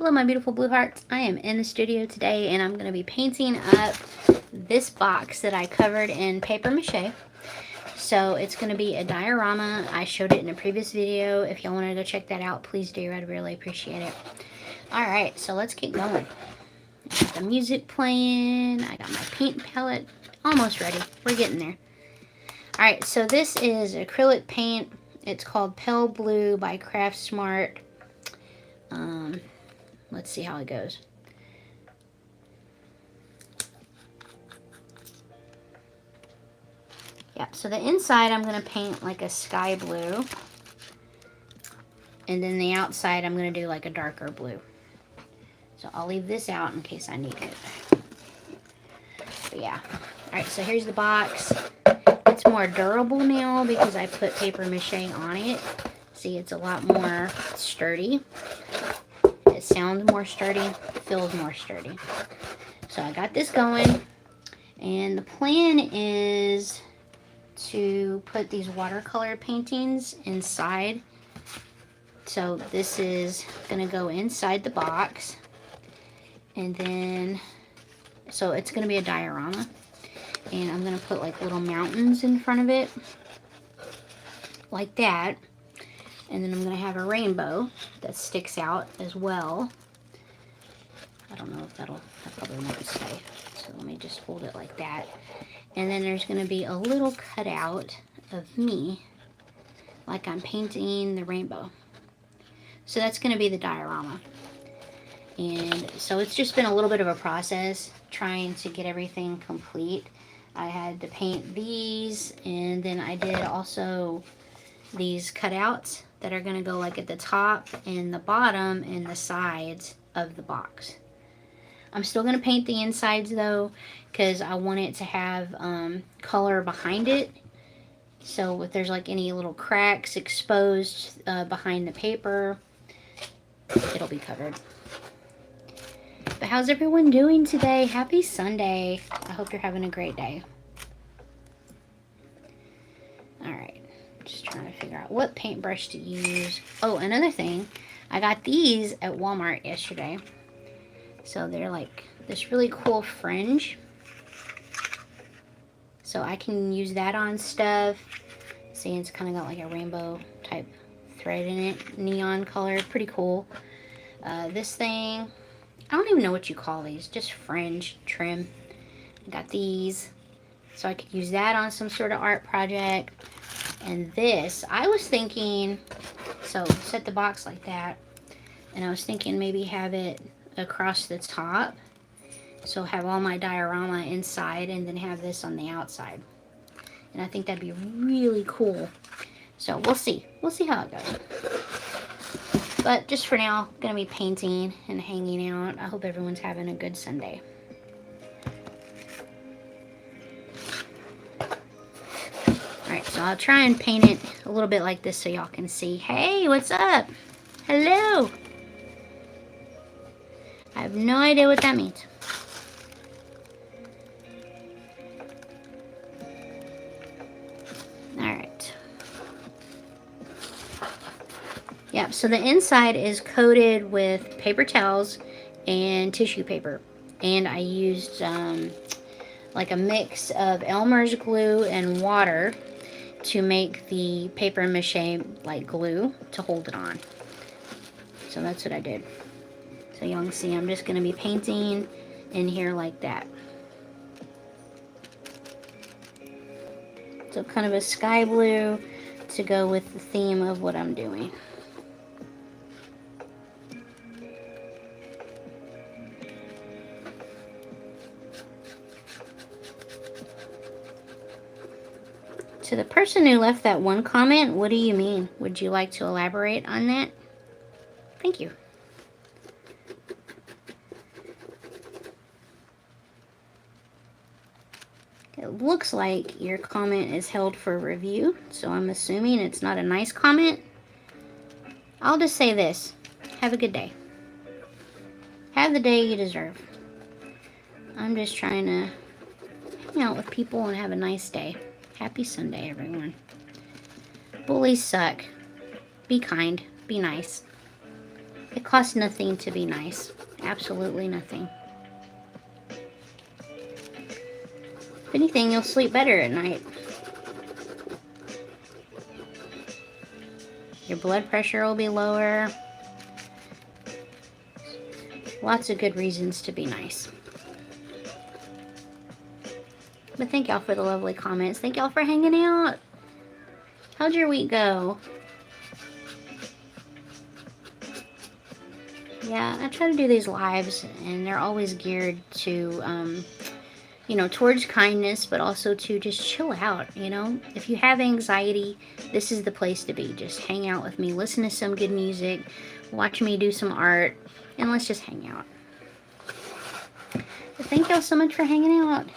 Hello my beautiful blue hearts. I am in the studio today and I'm going to be painting up this box that I covered in paper mache. So it's going to be a diorama. I showed it in a previous video. If y'all want to go check that out, please do. I'd really appreciate it. Alright, so let's get going. I got the music playing. I got my paint palette almost ready. We're getting there. Alright, so this is acrylic paint. It's called Pale Blue by Craft Smart. Let's see how it goes. Yeah, so the inside I'm going to paint like a sky blue. And then the outside I'm going to do like a darker blue. So I'll leave this out in case I need it. But yeah. Alright, so here's the box. It's more durable now because I put paper mache on it. See, it's a lot more sturdy. It sounds more sturdy, feels more sturdy. So I got this going, and the plan is to put these watercolor paintings inside. So this is gonna go inside the box, and then, so it's gonna be a diorama, and I'm gonna put like little mountains in front of it, like that. And then I'm going to have a rainbow that sticks out as well. I don't know if that probably won't stay. So let me just hold it like that. And then there's going to be a little cutout of me, like I'm painting the rainbow. So that's going to be the diorama. And so it's just been a little bit of a process trying to get everything complete. I had to paint these, and then I did also these cutouts that are going to go like at the top and the bottom and the sides of the box. I'm still going to paint the insides though, because I want it to have color behind it. So if there's like any little cracks exposed behind the paper, it'll be covered. But how's everyone doing today? Happy Sunday. I hope you're having a great day. Alright. Just trying to figure out what paintbrush to use. Oh, another thing, I got these at Walmart yesterday. So they're like this really cool fringe. So I can use that on stuff. See, it's kind of got like a rainbow type thread in it. Neon color, pretty cool. This thing, I don't even know what you call these. Just fringe trim. I got these. So I could use that on some sort of art project. And this, I was thinking, so set the box like that, and I was thinking maybe have it across the top, so have all my diorama inside and then have this on the outside. And I think that'd be really cool. So we'll see how it goes. But just for now, gonna be painting and hanging out. I hope everyone's having a good Sunday. So I'll try and paint it a little bit like this so y'all can see. Hey, what's up? Hello. I have no idea what that means. Alright. Yep, so the inside is coated with paper towels and tissue paper. And I used like a mix of Elmer's glue and water to make the paper mache like glue to hold it on. So that's what I did. So y'all can see I'm just going to be painting in here like that. So kind of a sky blue to go with the theme of what I'm doing. To the person who left that one comment, what do you mean? Would you like to elaborate on that? Thank you. It looks like your comment is held for review, so I'm assuming it's not a nice comment. I'll just say this. Have a good day. Have the day you deserve. I'm just trying to hang out with people and have a nice day. Happy Sunday, everyone. Bullies suck. Be kind. Be nice. It costs nothing to be nice. Absolutely nothing. If anything, you'll sleep better at night. Your blood pressure will be lower. Lots of good reasons to be nice. But thank y'all for the lovely comments. Thank y'all for hanging out. How'd your week go? Yeah, I try to do these lives, and they're always geared to, you know, towards kindness, but also to just chill out, you know? If you have anxiety, this is the place to be. Just hang out with me, listen to some good music, watch me do some art, and let's just hang out. But thank y'all so much for hanging out.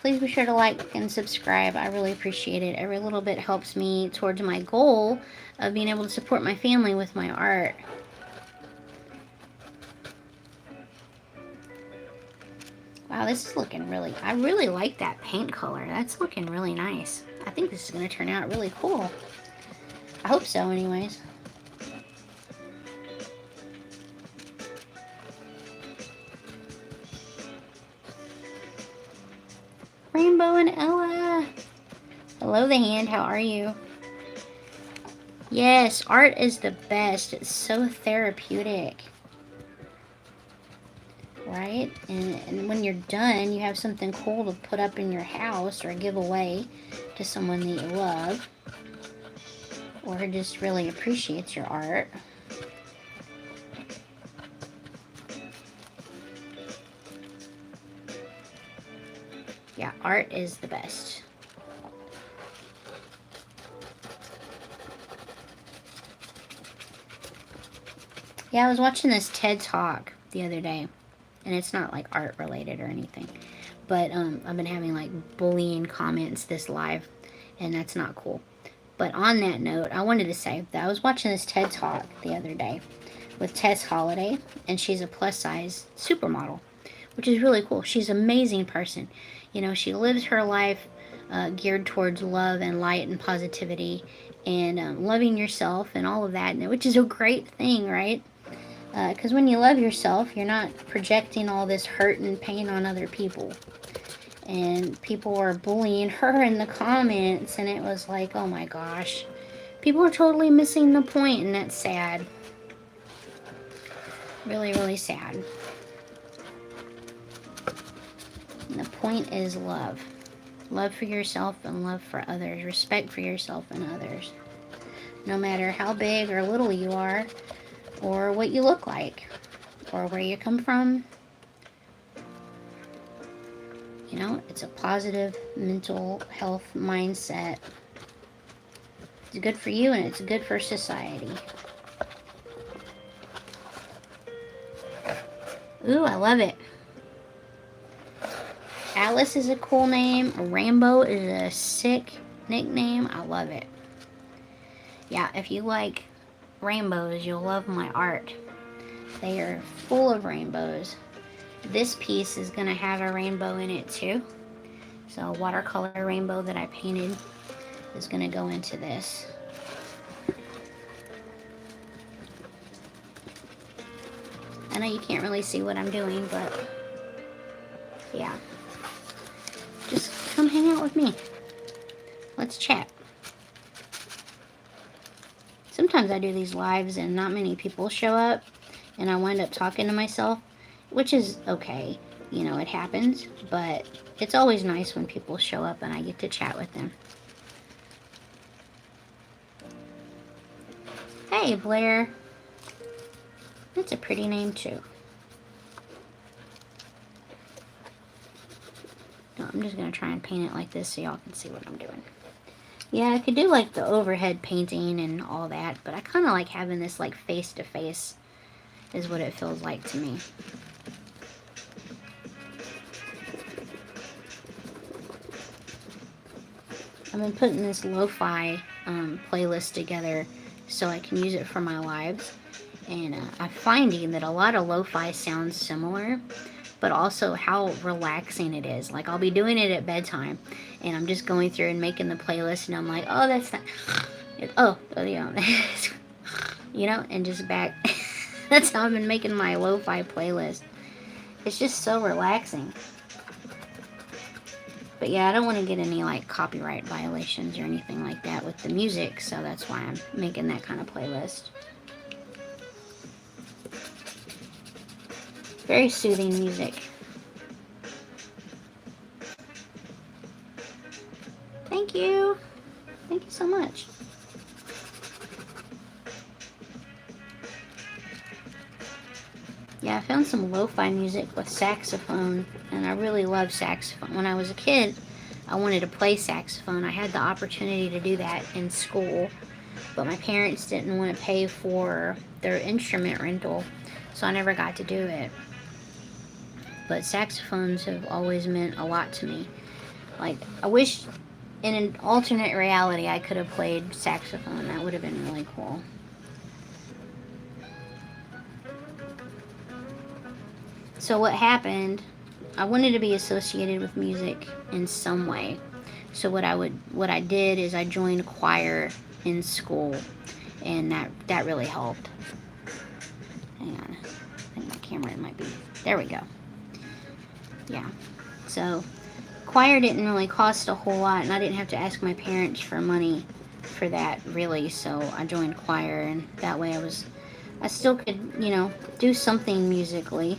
Please be sure to like and subscribe. I really appreciate it. Every little bit helps me towards my goal of being able to support my family with my art. Wow, this is looking really, I really like that paint color. That's looking really nice. I think this is going to turn out really cool. I hope so anyways. Rainbow and Ella. Hello, the hand. How are you? Yes, art is the best. It's so therapeutic. Right? And when you're done, you have something cool to put up in your house or give away to someone that you love, or just really appreciates your art. Yeah, art is the best. Yeah, I was watching this TED Talk the other day, and it's not like art related or anything, but I've been having like bullying comments this live, and that's not cool. But on that note, I wanted to say that I was watching this TED Talk the other day with Tess Holliday, and she's a plus size supermodel, which is really cool. She's an amazing person. You know, she lives her life geared towards love and light and positivity and loving yourself and all of that, which is a great thing, right? Because when you love yourself, you're not projecting all this hurt and pain on other people. And people were bullying her in the comments, and it was like, oh my gosh. People are totally missing the point, and that's sad. Really, really sad. And the point is love. Love for yourself and love for others. Respect for yourself and others. No matter how big or little you are, or what you look like, or where you come from. You know, it's a positive mental health mindset. It's good for you and it's good for society. Ooh, I love it. Alice is a cool name. Rambo is a sick nickname. I love it. Yeah, if you like rainbows, you'll love my art. They are full of rainbows. This piece is going to have a rainbow in it too. So a watercolor rainbow that I painted is going to go into this. I know you can't really see what I'm doing, but yeah. Just come hang out with me. Let's chat. Sometimes I do these lives and not many people show up, and I wind up talking to myself, which is okay. You know, it happens, but it's always nice when people show up and I get to chat with them. Hey, Blair. That's a pretty name, too. No, I'm just going to try and paint it like this so y'all can see what I'm doing. Yeah, I could do like the overhead painting and all that, but I kind of like having this like face-to-face is what it feels like to me. I've been putting this lo-fi playlist together so I can use it for my lives, and I'm finding that a lot of lo-fi sounds similar, but also how relaxing it is. Like, I'll be doing it at bedtime, and I'm just going through and making the playlist, and I'm like, oh, that's not, yeah, you know, and just back. That's how I've been making my lo-fi playlist. It's just so relaxing. But yeah, I don't want to get any like copyright violations or anything like that with the music, so that's why I'm making that kind of playlist. Very soothing music. Thank you. Thank you so much. Yeah, I found some lo-fi music with saxophone, and I really love saxophone. When I was a kid, I wanted to play saxophone. I had the opportunity to do that in school, but my parents didn't want to pay for their instrument rental, so I never got to do it. But saxophones have always meant a lot to me. Like, I wish in an alternate reality I could have played saxophone. That would have been really cool. So what happened, I wanted to be associated with music in some way. So what I did is I joined choir in school, and that really helped. Hang on. I think my camera might be. There we go. Yeah. So choir didn't really cost a whole lot, and I didn't have to ask my parents for money for that, really. So I joined choir, and that way I still could, you know, do something musically.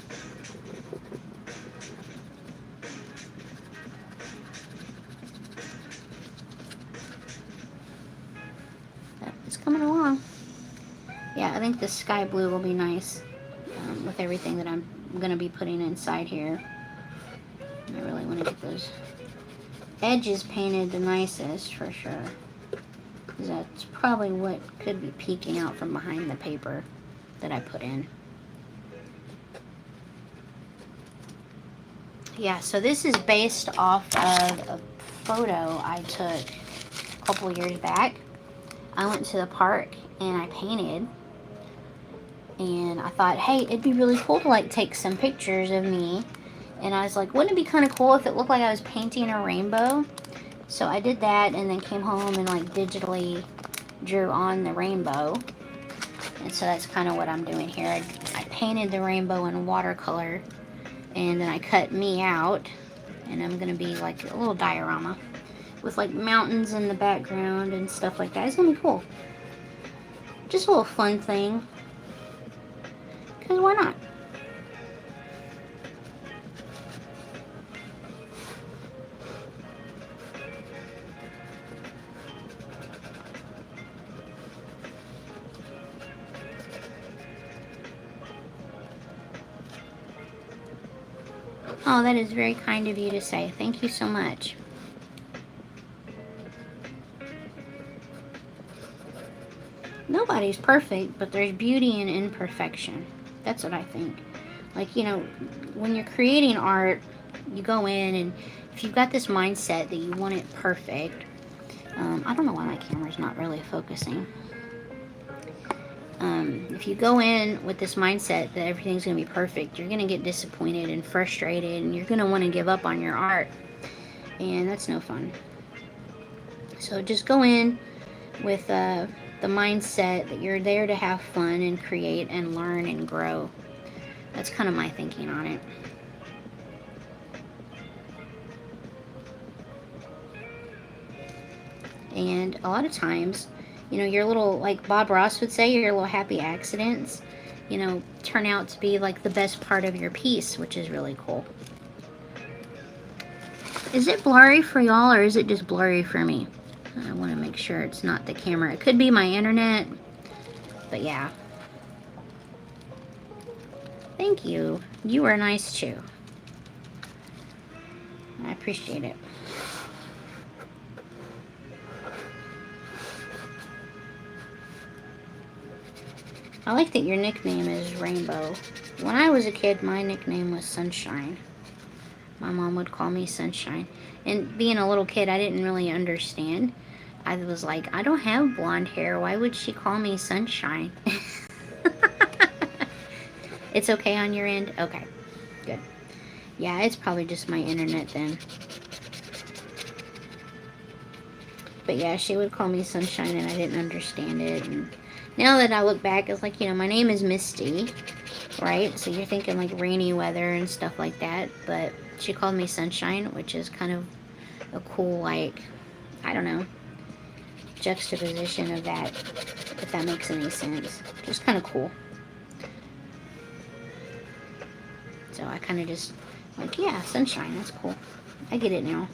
It's coming along. Yeah, I think the sky blue will be nice with everything that I'm going to be putting inside here. I really want to get those edges painted the nicest for sure. Because that's probably what could be peeking out from behind the paper that I put in. Yeah, so this is based off of a photo I took a couple years back. I went to the park and I painted, and I thought, hey, it'd be really cool to like take some pictures of me. And I was like, wouldn't it be kind of cool if it looked like I was painting a rainbow? So I did that, and then came home and like digitally drew on the rainbow. And so that's kind of what I'm doing here. I painted the rainbow in watercolor, and then I cut me out, and I'm going to be like a little diorama with like mountains in the background and stuff like that. It's going to be cool. Just a little fun thing. Because why not? Oh, that is very kind of you to say. Thank you so much. Nobody's perfect, but there's beauty in imperfection. That's what I think. Like, you know, when you're creating art, you go in, and if you've got this mindset that you want it perfect, I don't know why my camera's not really focusing. If you go in with this mindset that everything's going to be perfect, you're going to get disappointed and frustrated, and you're going to want to give up on your art, and that's no fun. So just go in with the mindset that you're there to have fun and create and learn and grow. That's kind of my thinking on it. And a lot of times, you know, your little, like Bob Ross would say, your little happy accidents, you know, turn out to be like the best part of your piece, which is really cool. Is it blurry for y'all, or is it just blurry for me? I want to make sure it's not the camera. It could be my internet, but yeah. Thank you. You were nice too. I appreciate it. I like that your nickname is Rainbow. When I was a kid, my nickname was Sunshine. My mom would call me Sunshine. And being a little kid, I didn't really understand. I was like, I don't have blonde hair. Why would she call me Sunshine? It's okay on your end? Okay, good. Yeah, it's probably just my internet then. But yeah, she would call me Sunshine, and I didn't understand it. And Now that I look back, it's like, you know, my name is Misty, right? So you're thinking like rainy weather and stuff like that. But she called me Sunshine, which is kind of a cool, like, I don't know, juxtaposition of that, if that makes any sense. Just kind of cool. So I kind of just, like, yeah, Sunshine, that's cool. I get it now.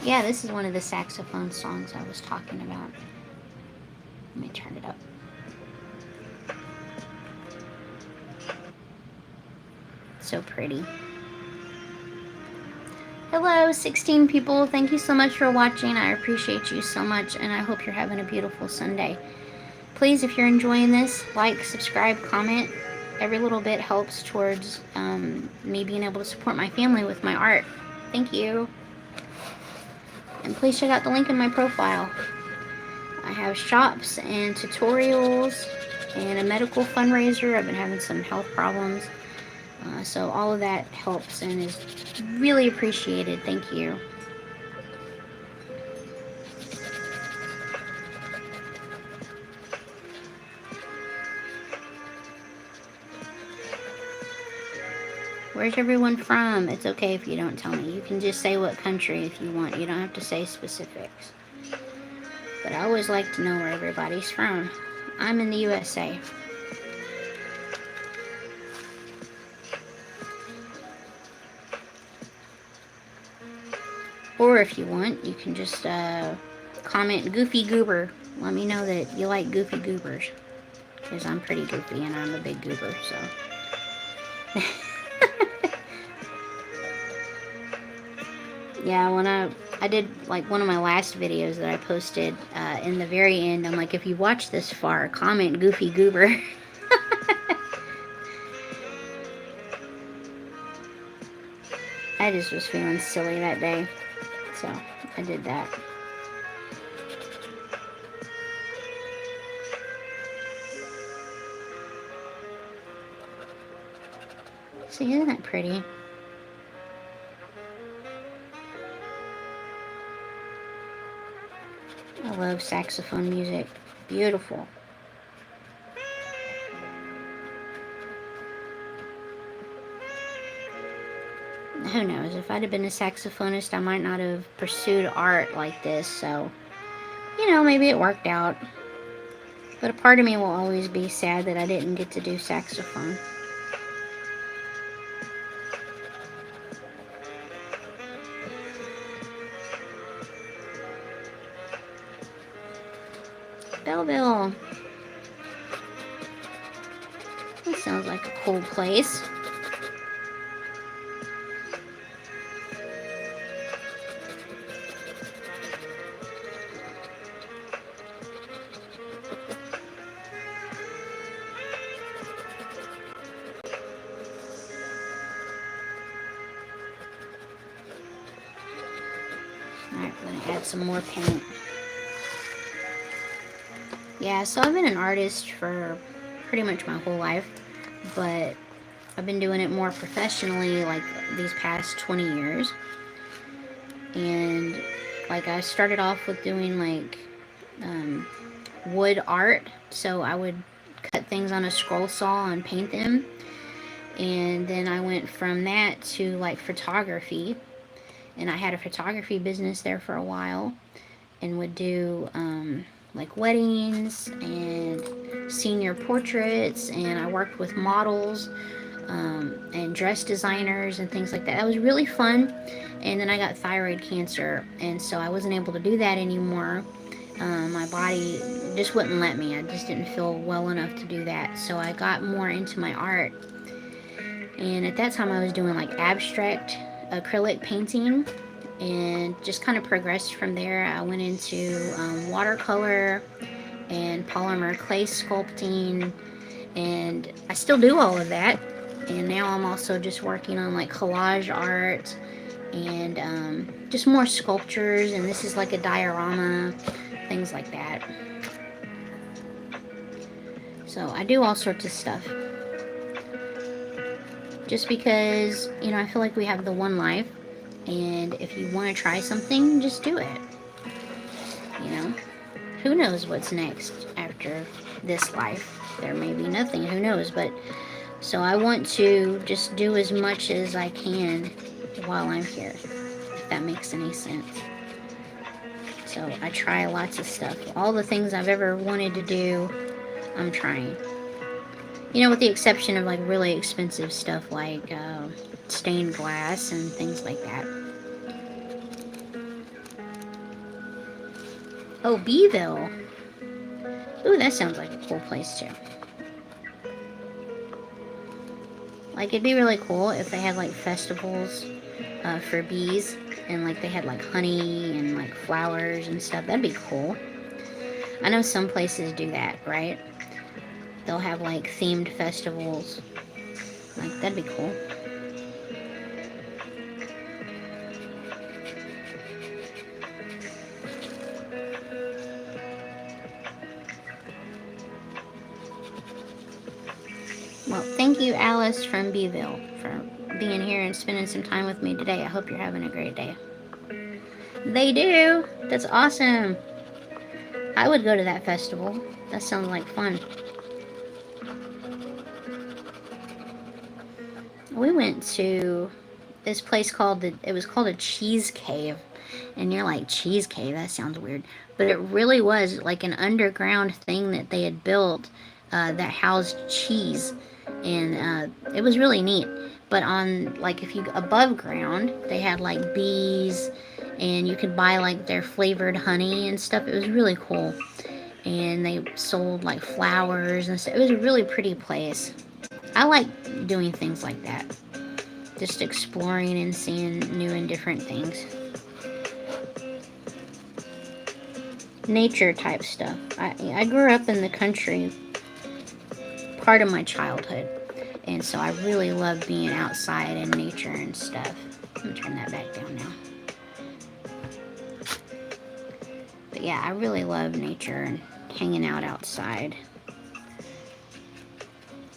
Yeah, this is one of the saxophone songs I was talking about. Let me turn it up. So pretty. Hello, 16 people. Thank you so much for watching. I appreciate you so much, and I hope you're having a beautiful Sunday. Please, if you're enjoying this, like, subscribe, comment. Every little bit helps towards me being able to support my family with my art. Thank you. And please check out the link in my profile. I have shops and tutorials and a medical fundraiser. I've been having some health problems. So all of that helps and is really appreciated. Thank you. Where's everyone from? It's okay if you don't tell me. You can just say what country if you want. You don't have to say specifics. But I always like to know where everybody's from. I'm in the USA. Or if you want, you can just comment Goofy Goober. Let me know that you like Goofy Goobers. Because I'm pretty goofy and I'm a big goober, so. Yeah, when I did like one of my last videos that I posted, in the very end, I'm like, if you watch this far, comment Goofy Goober. I just was feeling silly that day, so I did that. See, isn't that pretty? I love saxophone music. Beautiful. Who knows? If I'd have been a saxophonist, I might not have pursued art like this, so, you know, maybe it worked out. But a part of me will always be sad that I didn't get to do saxophone. Belleville. That sounds like a cool place. Alright, I'm going to add some more paint. Yeah, so I've been an artist for pretty much my whole life, but I've been doing it more professionally like these past 20 years. And like I started off with doing like wood art, so I would cut things on a scroll saw and paint them. And then I went from that to like photography, and I had a photography business there for a while and would do like weddings and senior portraits, and I worked with models and dress designers and things like that. That was really fun. And then I got thyroid cancer, and so I wasn't able to do that anymore. My body just wouldn't let me. I just didn't feel well enough to do that. So I got more into my art. And at that time I was doing like abstract acrylic painting, and just kind of progressed from there. I went into watercolor and polymer clay sculpting, and I still do all of that. And now I'm also just working on like collage art and just more sculptures, and this is like a diorama, things like that. So I do all sorts of stuff. just because, you know, I feel like we have the one life, and if you want to try something, just do it. You know, who knows what's next after this life? There may be nothing, who knows, but so I want to just do as much as I can while I'm here, if that makes any sense. So I try lots of stuff. All the things I've ever wanted to do, I'm trying. You know, with the exception of like really expensive stuff like stained glass and things like that. Oh, Beeville. Ooh, that sounds like a cool place too. Like, it'd be really cool if they had like festivals for bees, and like they had like honey and like flowers and stuff. That'd be cool. I know some places do that, right? They'll have like themed festivals. Like, that'd be cool. Well, thank you, Alice from Beeville, for being here and spending some time with me today. I hope you're having a great day. They do. That's awesome. I would go to that festival. That sounds like fun. We went to this place called it was called a cheese cave. And you're like, cheese cave? That sounds weird. But it really was like an underground thing that they had built that housed cheese. And it was really neat. But on, like, if you above ground, they had like bees, and you could buy like their flavored honey and stuff. It was really cool. And they sold like flowers and stuff. It was a really pretty place. I like doing things like that. Just exploring and seeing new and different things. Nature type stuff. I grew up in the country part of my childhood, and so I really love being outside in nature and stuff. I'm gonna turn that back down now. But yeah, I really love nature and hanging out outside.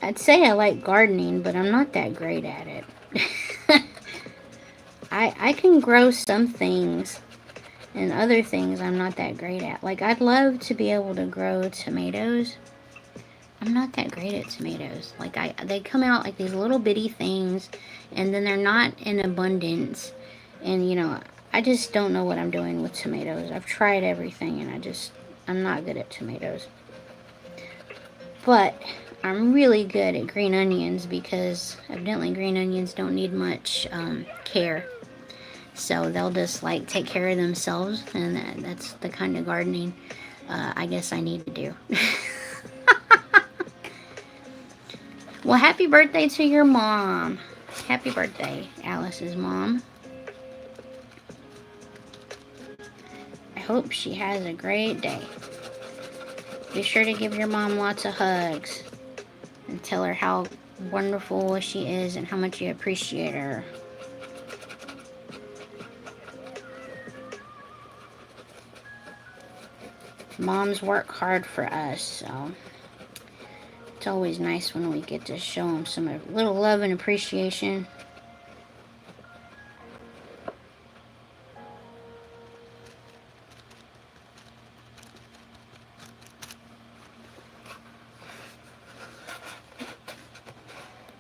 I'd say I like gardening, but I'm not that great at it. I can grow some things, and other things I'm not that great at. Like, I'd love to be able to grow tomatoes. I'm not that great at tomatoes. Like, they come out like these little bitty things, and then they're not in abundance. And, you know, I just don't know what I'm doing with tomatoes. I've tried everything, and I'm not good at tomatoes. But I'm really good at green onions, because evidently green onions don't need much care. So they'll just like take care of themselves, and that's the kind of gardening I guess I need to do. Well, happy birthday to your mom. Happy birthday, Alice's mom. I hope she has a great day. Be sure to give your mom lots of hugs and tell her how wonderful she is and how much you appreciate her. Moms work hard for us, so it's always nice when we get to show them some little love and appreciation.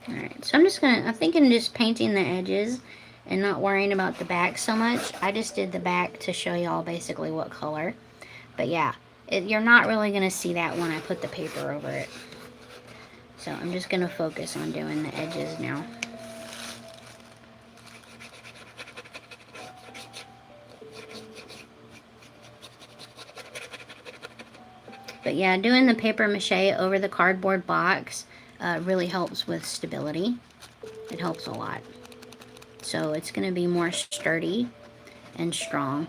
Alright, so I'm thinking just painting the edges and not worrying about the back so much. I just did the back to show y'all basically what color. But yeah, you're not really going to see that when I put the paper over it. So I'm just going to focus on doing the edges now. But yeah, doing the paper mache over the cardboard box really helps with stability. It helps a lot. So it's going to be more sturdy and strong.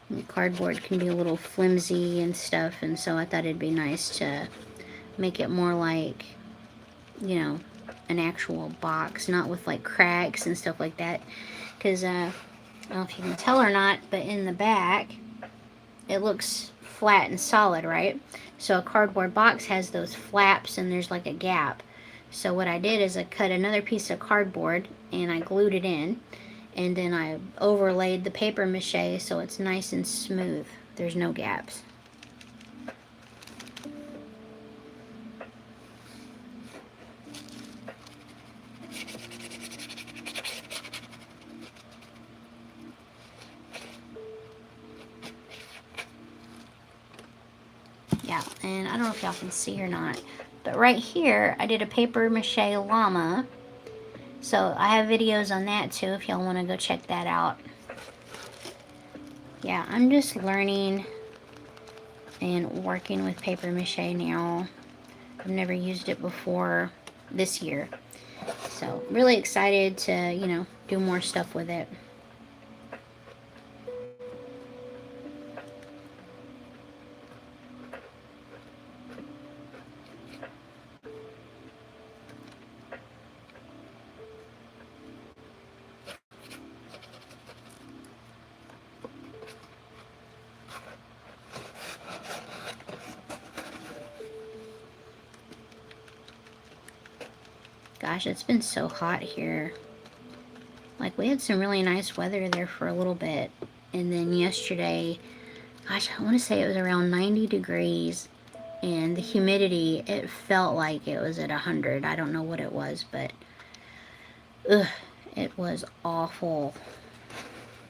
And cardboard can be a little flimsy and stuff, and so I thought it'd be nice to make it more like, you know, an actual box, not with like cracks and stuff like that. Because I don't know if you can tell or not, but in the back it looks flat and solid, right? So a cardboard box has those flaps and there's like a gap. So what I did is I cut another piece of cardboard and I glued it in, and then I overlaid the paper mache so it's nice and smooth. There's no gaps. Yeah, and I don't know if y'all can see or not, but right here I did a paper mache llama. So I have videos on that too if y'all want to go check that out. Yeah, I'm just learning and working with paper mache now. I've never used it before this year. So really excited to, you know, do more stuff with it. Gosh, it's been so hot here. Like, we had some really nice weather there for a little bit. And then yesterday, gosh, I want to say it was around 90 degrees. And the humidity, it felt like it was at 100. I don't know what it was, but ugh, it was awful.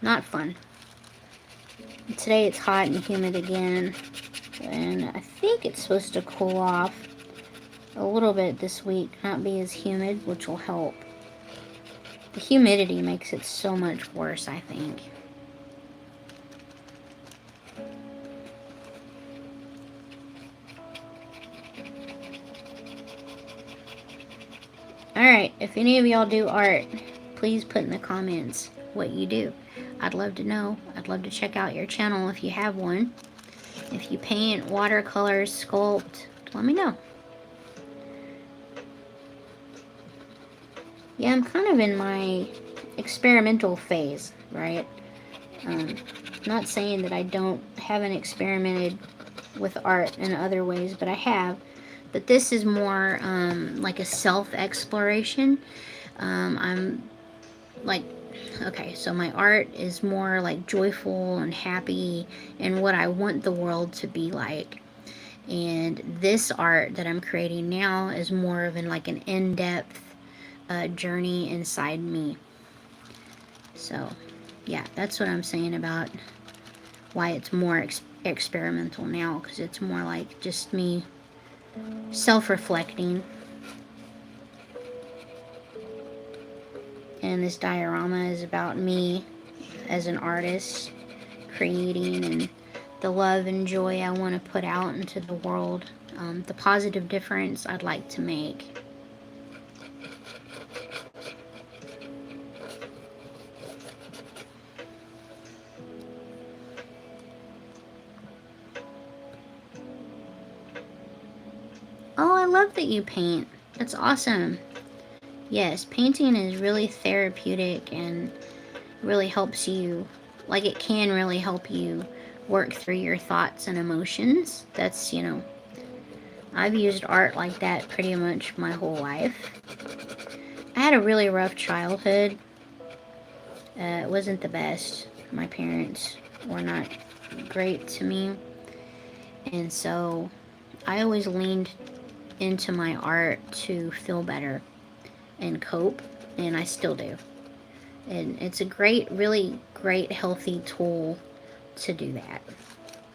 Not fun. Today it's hot and humid again. And I think it's supposed to cool off a little bit this week, not be as humid, which will help. The humidity makes it so much worse, I think. Alright, if any of y'all do art, please put in the comments what you do. I'd love to know. I'd love to check out your channel if you have one. If you paint, watercolor, sculpt, let me know. Yeah, I'm kind of in my experimental phase, right? Not saying that I haven't experimented with art in other ways, but I have. But this is more like a self-exploration. I'm like, okay, so my art is more like joyful and happy and what I want the world to be like. And this art that I'm creating now is more of like an in-depth journey inside me. So yeah, that's what I'm saying about why it's more experimental now, because it's more like just me self-reflecting. And this diorama is about me as an artist creating, and the love and joy I want to put out into the world, the positive difference I'd like to make. Oh, I love that you paint. That's awesome. Yes, painting is really therapeutic and really helps you, like it can really help you work through your thoughts and emotions. That's, you know, I've used art like that pretty much my whole life. I had a really rough childhood. It wasn't the best. My parents were not great to me. And so I always leaned into my art to feel better and cope, and I still do. And it's a great, really great, healthy tool to do that.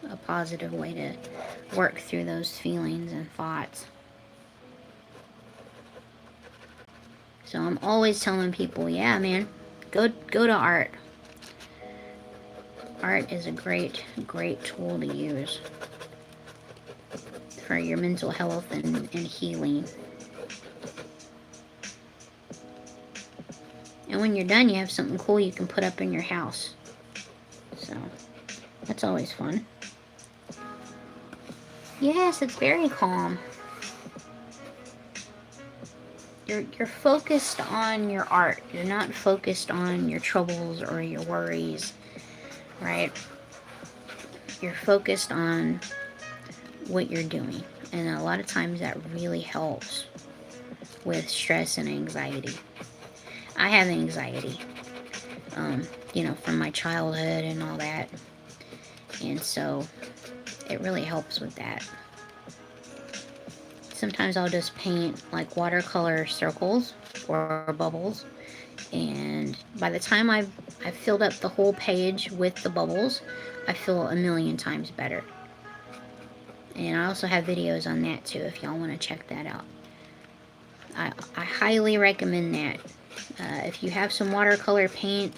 A positive way to work through those feelings and thoughts. So I'm always telling people, yeah, man, go to art. Art is a great, great tool to use for your mental health and healing. And when you're done, you have something cool you can put up in your house. So that's always fun. Yes, it's very calm. You're focused on your art. You're not focused on your troubles or your worries, right? you're focused on what you're doing. And a lot of times that really helps with stress and anxiety. I have anxiety, you know, from my childhood and all that. And so it really helps with that. Sometimes I'll just paint like watercolor circles or bubbles. And by the time I've filled up the whole page with the bubbles, I feel a million times better. And I also have videos on that too if y'all want to check that out. I highly recommend that. If you have some watercolor paint,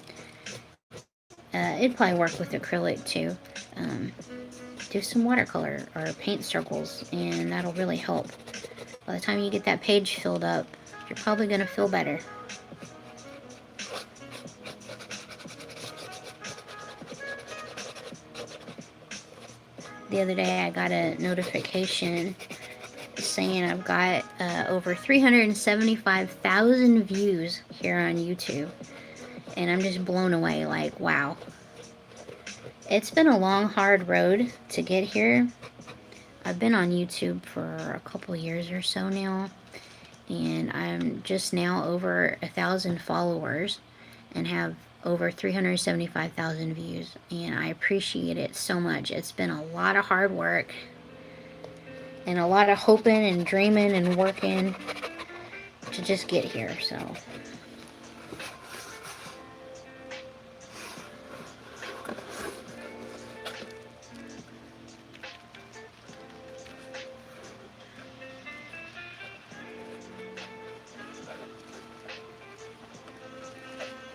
it'd probably work with acrylic too. Do some watercolor or paint circles, and that'll really help. By the time you get that page filled up, you're probably going to feel better. The other day I got a notification saying I've got over 375,000 views here on YouTube. And I'm just blown away, like, wow. It's been a long, hard road to get here. I've been on YouTube for a couple years or so now. And I'm just now over 1,000 followers and have over 375,000 views. And I appreciate it so much. It's been a lot of hard work. And a lot of hoping and dreaming and working to just get here, so.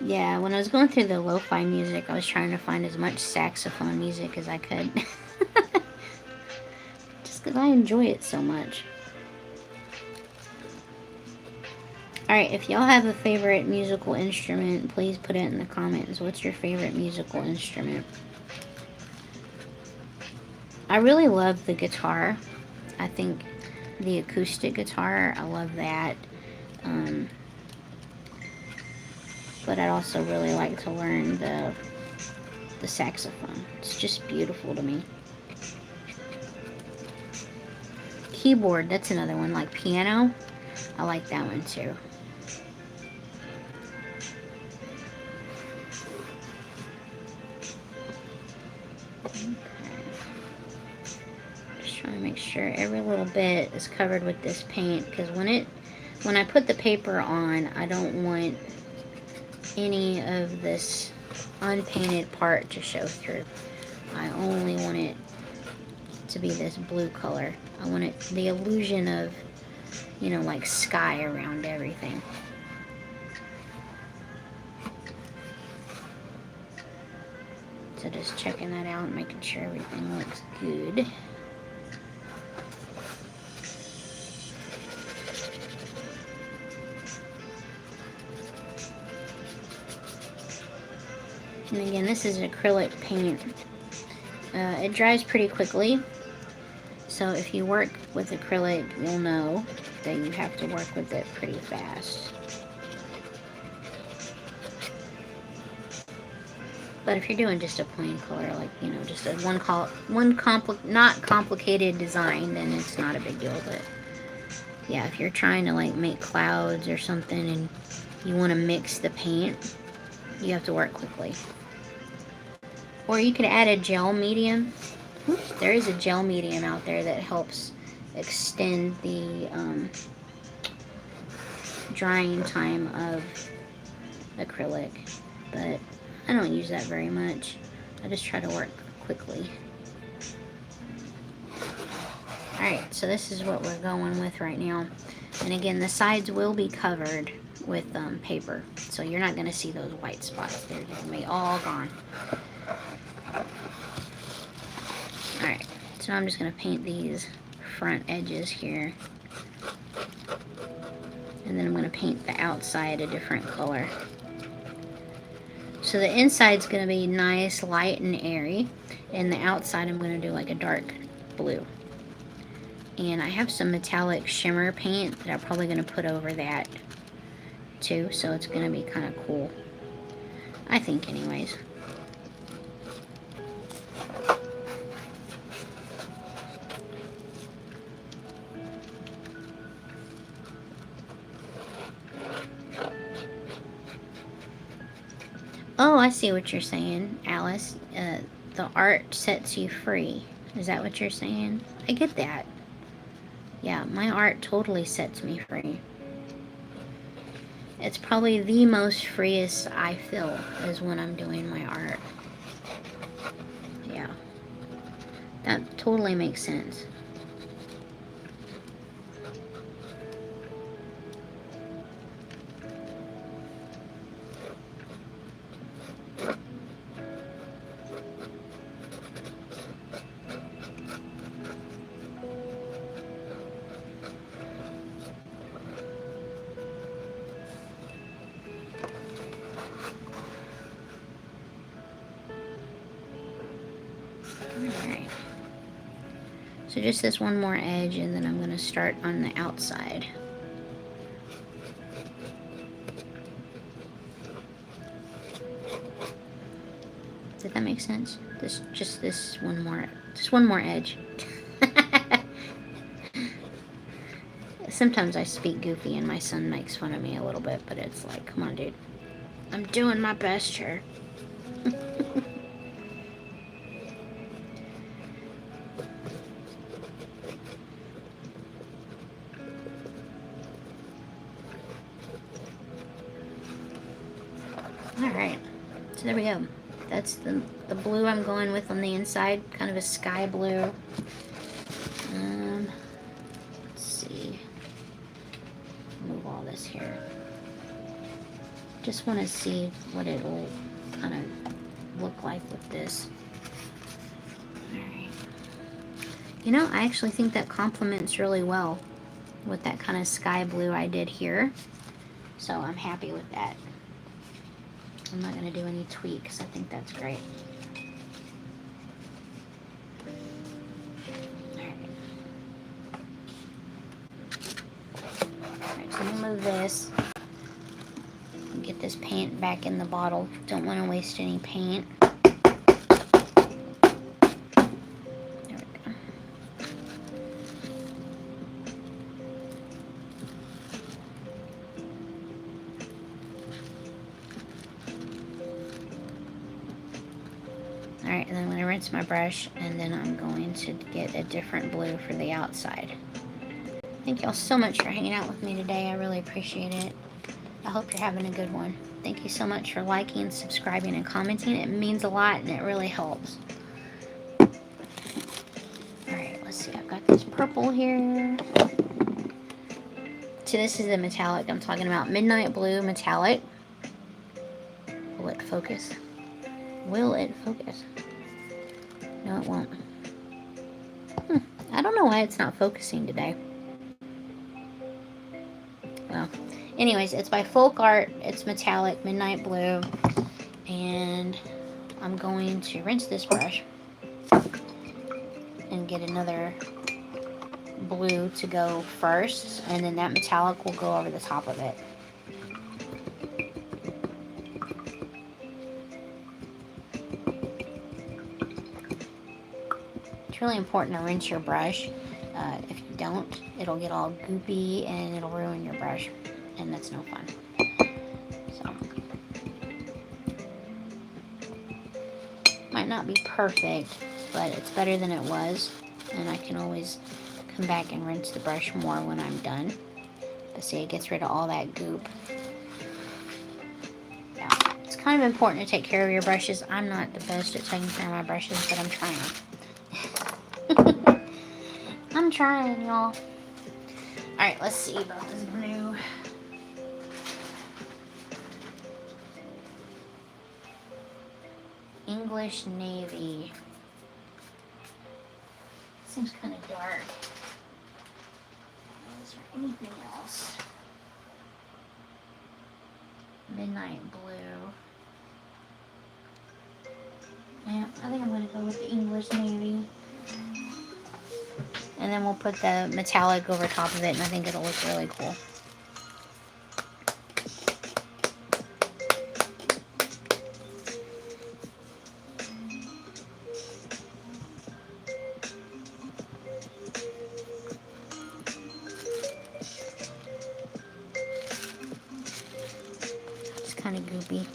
Yeah, when I was going through the lo-fi music, I was trying to find as much saxophone music as I could. Just because I enjoy it so much. Alright, if y'all have a favorite musical instrument, please put it in the comments. What's your favorite musical instrument? I really love the guitar. I think the acoustic guitar, I love that. But I'd also really like to learn the saxophone. It's just beautiful to me. Keyboard, that's another one, like piano. I like that one too. Okay. Just trying to make sure every little bit is covered with this paint, because when I put the paper on, I don't want any of this unpainted part to show through. I only want it to be this blue color. I want it the illusion of, you know, like sky around everything. So just checking that out and making sure everything looks good. And again, this is acrylic paint. It dries pretty quickly. So if you work with acrylic, you'll know that you have to work with it pretty fast. But if you're doing just a plain color, like, you know, just a not complicated design, then it's not a big deal. But yeah, if you're trying to like make clouds or something and you want to mix the paint, you have to work quickly. Or you could add a gel medium. Oops, there is a gel medium out there that helps extend the drying time of acrylic, but I don't use that very much. I just try to work quickly. Alright, so this is what we're going with right now. And again, the sides will be covered with paper, so you're not going to see those white spots. They're going to be all gone. Alright, so I'm just going to paint these front edges here. And then I'm going to paint the outside a different color. So the inside's going to be nice, light, and airy. And the outside I'm going to do like a dark blue. And I have some metallic shimmer paint that I'm probably going to put over that too. So it's going to be kind of cool. I think anyways. Oh, I see what you're saying, Alice. The art sets you free. Is that what you're saying? I get that. Yeah, my art totally sets me free. It's probably the most freest I feel is when I'm doing my art. Yeah, that totally makes sense. Alright. So just this one more edge, and then I'm going to start on the outside. Did that make sense? Just one more edge. Sometimes I speak goofy and my son makes fun of me a little bit, but it's like, come on, dude. I'm doing my best here. Alright, so there we go. That's the blue I'm going with on the inside, kind of a sky blue. Let's see. Move all this here. Just want to see what it'll kind of look like with this. Alright. You know, I actually think that complements really well with that kind of sky blue I did here. So I'm happy with that. I'm not going to do any tweaks. I think that's great. Alright, so I'm going to move this. Get this paint back in the bottle. Don't want to waste any paint. There we go. Alright, and then I'm going to rinse my brush, and then I'm going to get a different blue for the outside. Thank y'all so much for hanging out with me today. I really appreciate it. I hope you're having a good one. Thank you so much for liking, subscribing, and commenting. It means a lot, and it really helps. Alright, let's see. I've got this purple here. So this is the metallic I'm talking about. Midnight Blue Metallic. Will it focus? Will it focus? No, it won't. I don't know why it's not focusing today. Well, anyways, it's by Folk Art. It's metallic, midnight blue. And I'm going to rinse this brush and get another blue to go first. And then that metallic will go over the top of it. It's really important to rinse your brush. If you don't, it'll get all goopy and it'll ruin your brush, and that's no fun. So, might not be perfect, but it's better than it was, and I can always come back and rinse the brush more when I'm done. But see, it gets rid of all that goop. Yeah, it's kind of important to take care of your brushes. I'm not the best at taking care of my brushes, but I'm trying. I'm trying, y'all. Alright, let's see about this blue. English Navy. Seems kind of dark. Is there anything else? Midnight Blue. Yeah, I think I'm going to go with the English Navy. And then we'll put the metallic over top of it, and I think it'll look really cool. It's kind of goopy.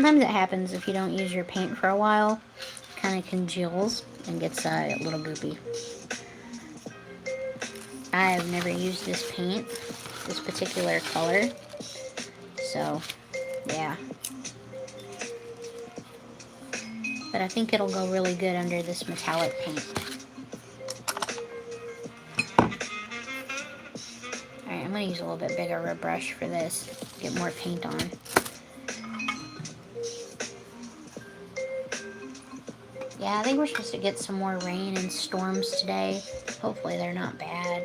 sometimes it happens if you don't use your paint for a while. It kind of congeals and gets a little goopy. I've never used this paint, this particular color, so yeah. But I think it'll go really good under this metallic paint. Alright, I'm going to use a little bit bigger of a brush for this, get more paint on. Yeah, I think we're supposed to get some more rain and storms today. Hopefully they're not bad.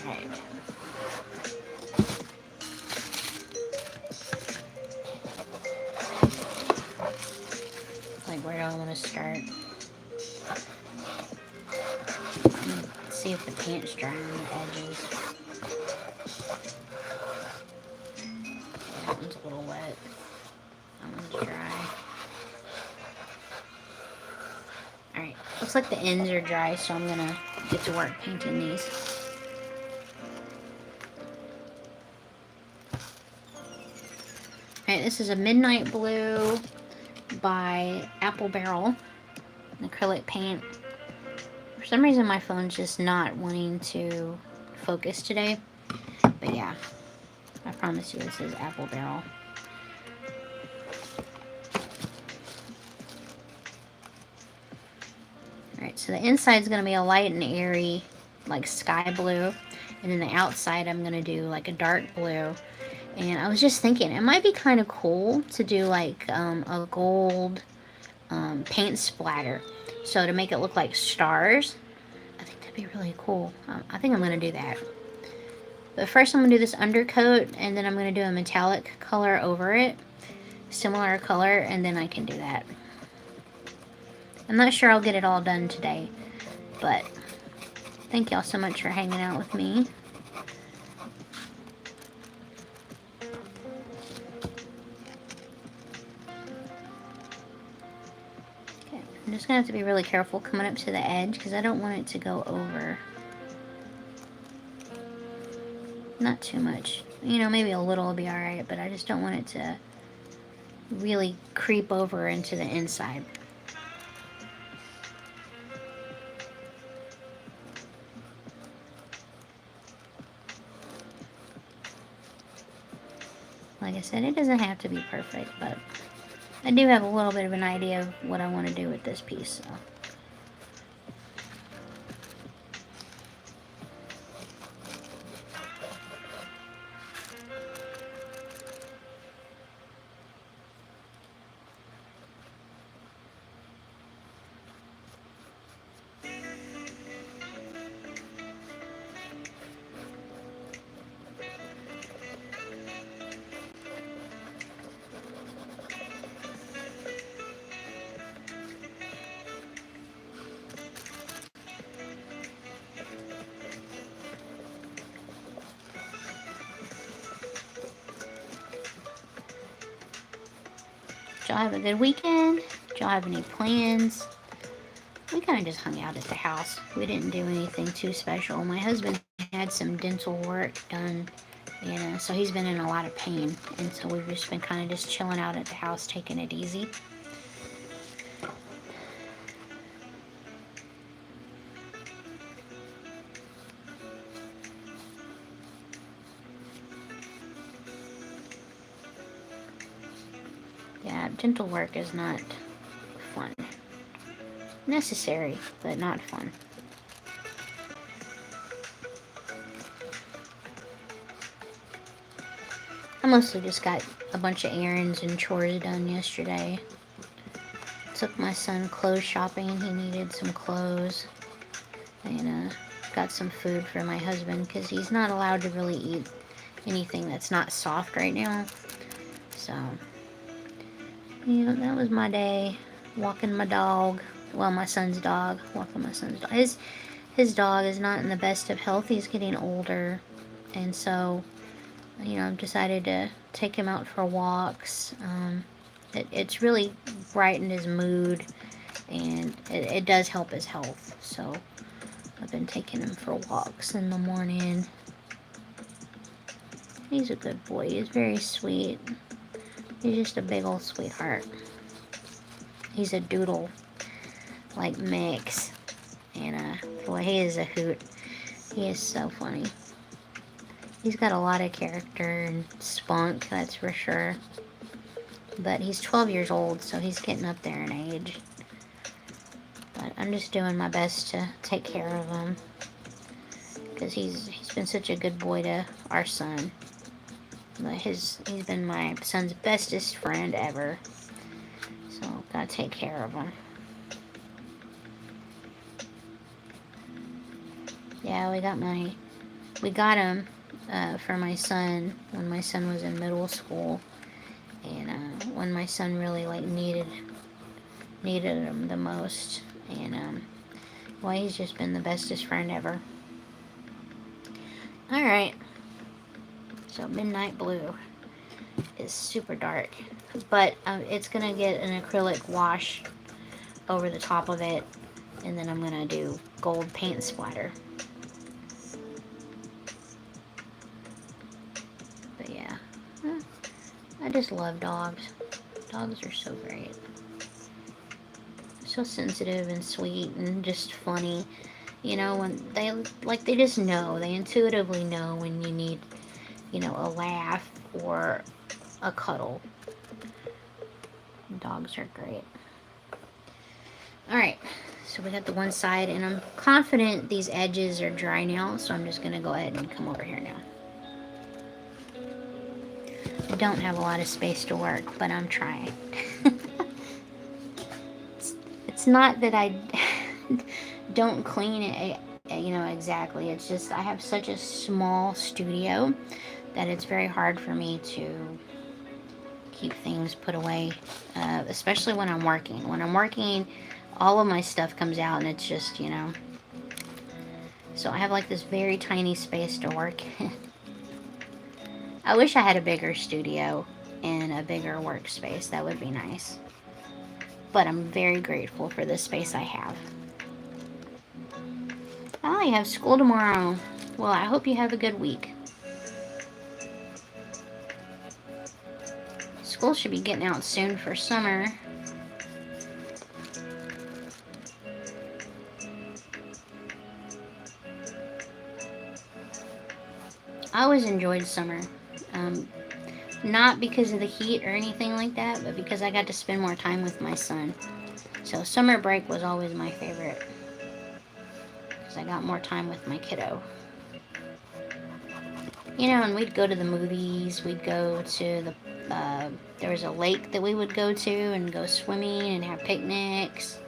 Alright. Like, where do I want to start? Let's see if the paint's dry on the edges. That one's a little wet. That one's dry. Alright, looks like the ends are dry, so I'm gonna get to work painting these. Alright, this is a Midnight Blue by Apple Barrel, an acrylic paint. For some reason my phone's just not wanting to focus today, but yeah, I promise you this is Apple Barrel. Alright, so the inside is going to be a light and airy, like sky blue, and then the outside I'm going to do like a dark blue. And I was just thinking, it might be kind of cool to do like a gold paint splatter. So to make it look like stars, I think that'd be really cool. I think I'm going to do that. But first I'm going to do this undercoat, and then I'm going to do a metallic color over it. Similar color, and then I can do that. I'm not sure I'll get it all done today, but thank y'all so much for hanging out with me. I'm just going to have to be really careful coming up to the edge because I don't want it to go over. Not too much. You know, maybe a little will be alright, but I just don't want it to really creep over into the inside. Like I said, it doesn't have to be perfect, but I do have a little bit of an idea of what I want to do with this piece, so. Did y'all have a good weekend? Did y'all have any plans? We kind of just hung out at the house. We didn't do anything too special. My husband had some dental work done, and so he's been in a lot of pain. And so we've just been kind of just chilling out at the house, taking it easy. Yeah, dental work is not fun. Necessary, but not fun. I mostly just got a bunch of errands and chores done yesterday. Took my son clothes shopping. He needed some clothes. And got some food for my husband because he's not allowed to really eat anything that's not soft right now. So, yeah, that was my day. Walking my dog. Well, my son's dog. Walking my son's dog. His dog is not in the best of health. He's getting older. And so you know, I've decided to take him out for walks. It's really brightened his mood, and it does help his health. So I've been taking him for walks in the morning. He's a good boy. He's very sweet. He's just a big old sweetheart. He's a doodle, like Max. And boy, he is a hoot. He is so funny. He's got a lot of character and spunk, that's for sure. But he's 12 years old, so he's getting up there in age. But I'm just doing my best to take care of him, because he's been such a good boy to our son. But he's been my son's bestest friend ever. So gotta take care of him. Yeah, we got him for my son when my son was in middle school, and when my son really like needed him the most. And well, he's just been the bestest friend ever. All right. So Midnight Blue is super dark, but it's gonna get an acrylic wash over the top of it, and then I'm gonna do gold paint splatter. But yeah, I just love dogs. Dogs are so great. So sensitive and sweet and just funny. You know, when they just know, they intuitively know when you need, you know, a laugh or a cuddle. Dogs are great. Alright, so we got the one side, and I'm confident these edges are dry now, so I'm just going to go ahead and come over here now. I don't have a lot of space to work, but I'm trying. It's not that I don't clean it, you know, exactly. It's just I have such a small studio that it's very hard for me to keep things put away, especially when I'm working. When I'm working, all of my stuff comes out, and it's just, you know. So I have like this very tiny space to work in. I wish I had a bigger studio and a bigger workspace. That would be nice. But I'm very grateful for the space I have. I have school tomorrow. Well, I hope you have a good week. School should be getting out soon for summer. I always enjoyed summer. Not because of the heat or anything like that, but because I got to spend more time with my son. So summer break was always my favorite, because I got more time with my kiddo. You know, and we'd go to the movies, we'd go to the, there was a lake that we would go to and go swimming and have picnics.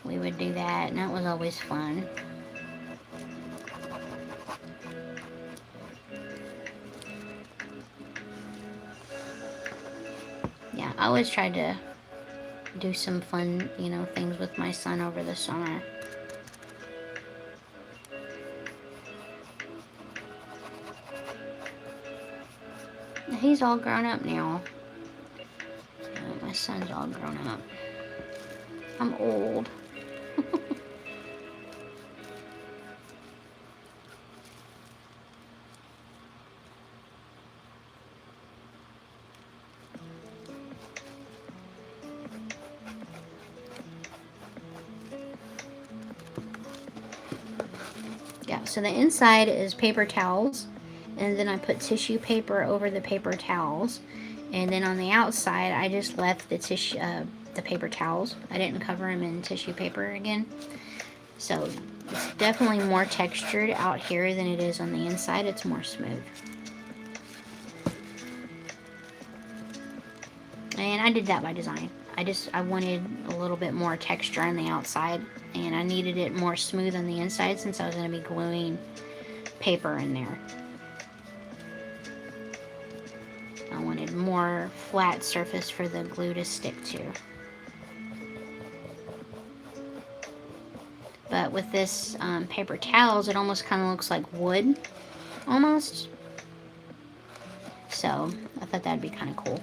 We would do that, and that was always fun. Yeah, I always tried to do some fun, you know, things with my son over the summer. He's all grown up now. My son's all grown up. I'm old. Yeah, so the inside is paper towels, and then I put tissue paper over the paper towels, and then on the outside I just left the tissue, the paper towels. I didn't cover them in tissue paper again. So it's definitely more textured out here than it is on the inside. It's more smooth. And I did that by design. I wanted a little bit more texture on the outside, and I needed it more smooth on the inside since I was going to be gluing paper in there. I wanted more flat surface for the glue to stick to. But with this paper towels, it almost kind of looks like wood, almost. So I thought that'd be kind of cool.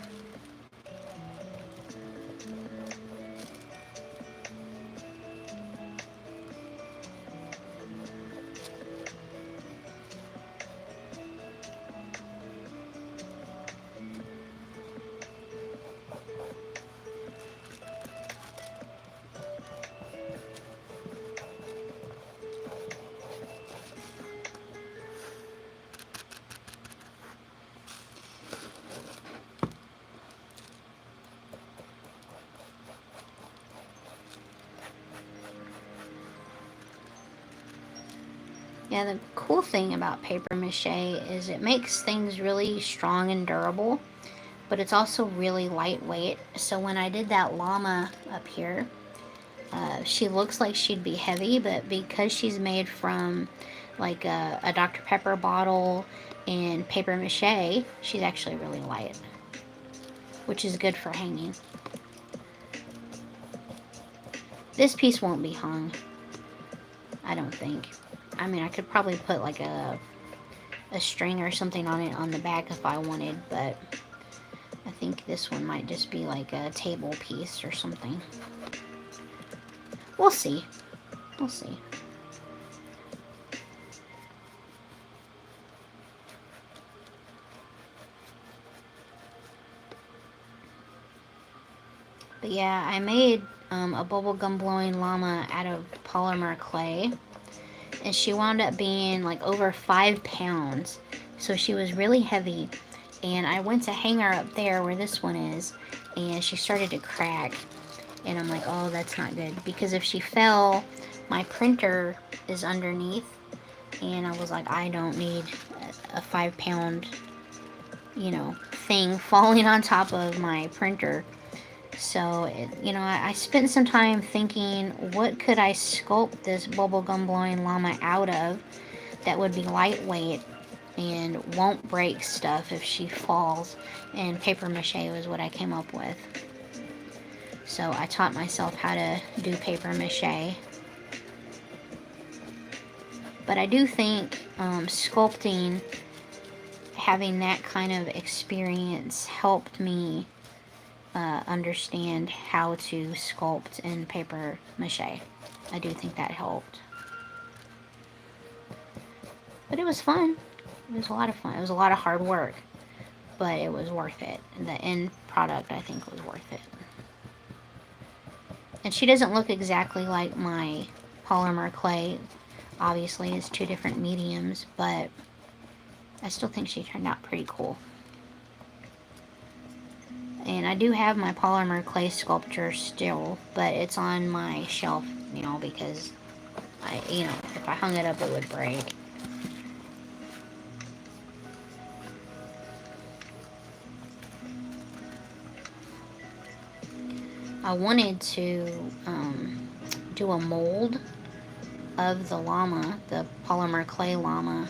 Yeah, the cool thing about paper mache is it makes things really strong and durable, but it's also really lightweight. So when I did that llama up here, she looks like she'd be heavy, but because she's made from like a Dr. Pepper bottle and paper mache, she's actually really light, which is good for hanging. This piece won't be hung, I don't think. I mean, I could probably put like a string or something on it on the back if I wanted, but I think this one might just be like a table piece or something. We'll see. We'll see. But yeah, I made a bubblegum blowing llama out of polymer clay, and she wound up being like over 5 pounds, so she was really heavy. And I went to hang her up there where this one is, and she started to crack, and I'm like, oh, that's not good, because if she fell, my printer is underneath, and I was like, I don't need a 5 pound, you know, thing falling on top of my printer. So, I spent some time thinking, what could I sculpt this bubblegum blowing llama out of that would be lightweight and won't break stuff if she falls, and paper mache was what I came up with. So I taught myself how to do paper mache. But I do think sculpting, having that kind of experience helped me understand how to sculpt in paper mache. I do think that helped. But it was fun. It was a lot of fun. It was a lot of hard work, but it was worth it. The end product, I think, was worth it. And she doesn't look exactly like my polymer clay. Obviously, it's 2 different mediums, but I still think she turned out pretty cool. And I do have my polymer clay sculpture still, but it's on my shelf, because if I hung it up, it would break. I wanted to do a mold of the llama, the polymer clay llama,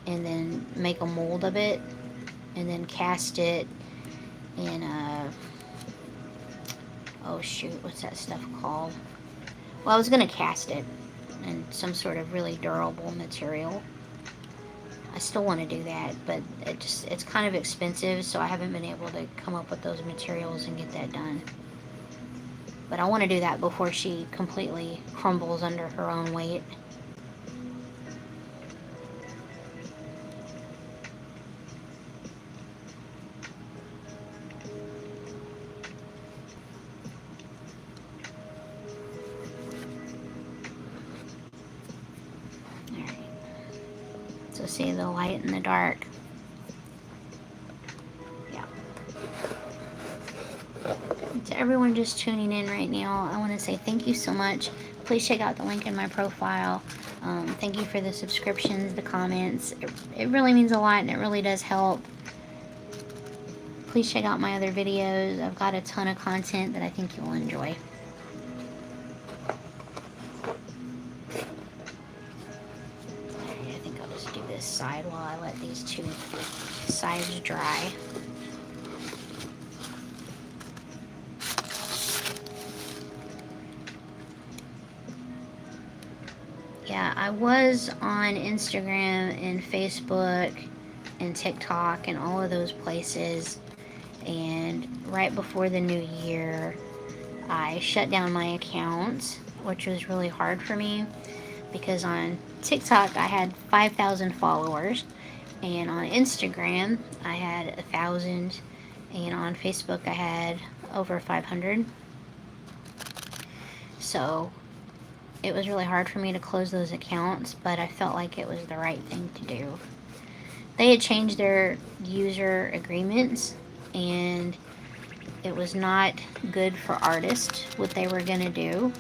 and then make a mold of it, and then cast it in oh shoot, what's that stuff called? Well, I was gonna cast it in some sort of really durable material. I still want to do that, but it's kind of expensive, so I haven't been able to come up with those materials and get that done. But I want to do that before she completely crumbles under her own weight. Alright. So see the light and the dark. To everyone just tuning in right now, I want to say thank you so much. Please check out the link in my profile. Thank you for the subscriptions, the comments. It really means a lot, and it really does help. Please check out my other videos. I've got a ton of content that I think you'll enjoy. I think I'll just do this side while I let these 2 sides dry. Yeah, I was on Instagram and Facebook and TikTok and all of those places. And right before the new year, I shut down my account, which was really hard for me because on TikTok I had 5,000 followers, and on Instagram I had 1,000, and on Facebook I had over 500. So it was really hard for me to close those accounts, but I felt like it was the right thing to do. They had changed their user agreements, and it was not good for artists what they were going to do,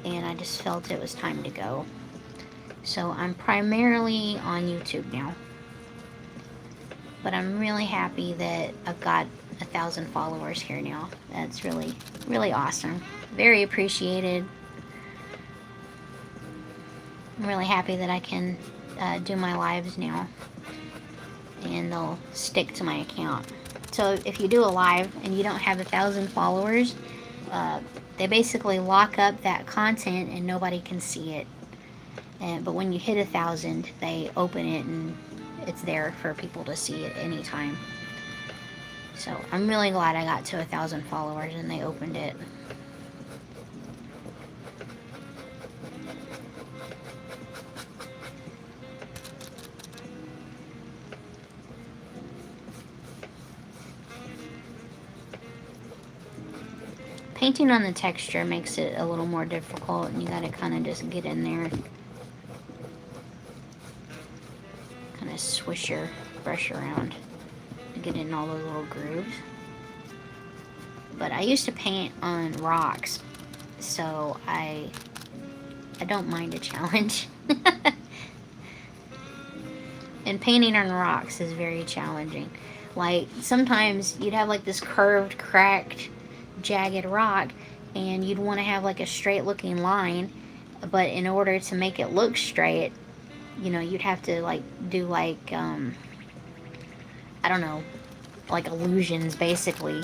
and I just felt it was time to go. So I'm primarily on YouTube now, but I'm really happy that I've got 1,000 followers here now. That's really, really awesome. Very appreciated. I'm really happy that I can do my lives now, and they'll stick to my account. So if you do a live and you don't have 1,000 followers, they basically lock up that content and nobody can see it. But when you hit 1,000, they open it and it's there for people to see at any time. So I'm really glad I got to 1,000 followers and they opened it. Painting on the texture makes it a little more difficult, and you gotta kind of just get in there, kind of swish your brush around to get in all those little grooves. But I used to paint on rocks, so I don't mind a challenge. And painting on rocks is very challenging. Like sometimes you'd have like this curved, cracked, jagged rock, and you'd want to have like a straight looking line, but in order to make it look straight, you know, you'd have to like do like I don't know, like illusions basically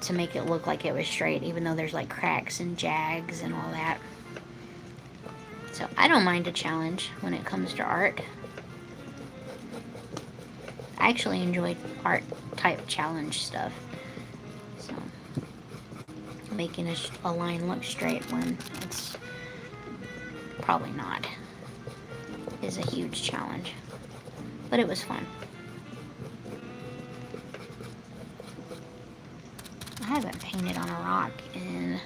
to make it look like it was straight, even though there's like cracks and jags and all that. So I don't mind a challenge when it comes to art. I actually enjoy art type challenge stuff. So making a line look straight when it's probably not is a huge challenge. But it was fun. I haven't painted on a rock in,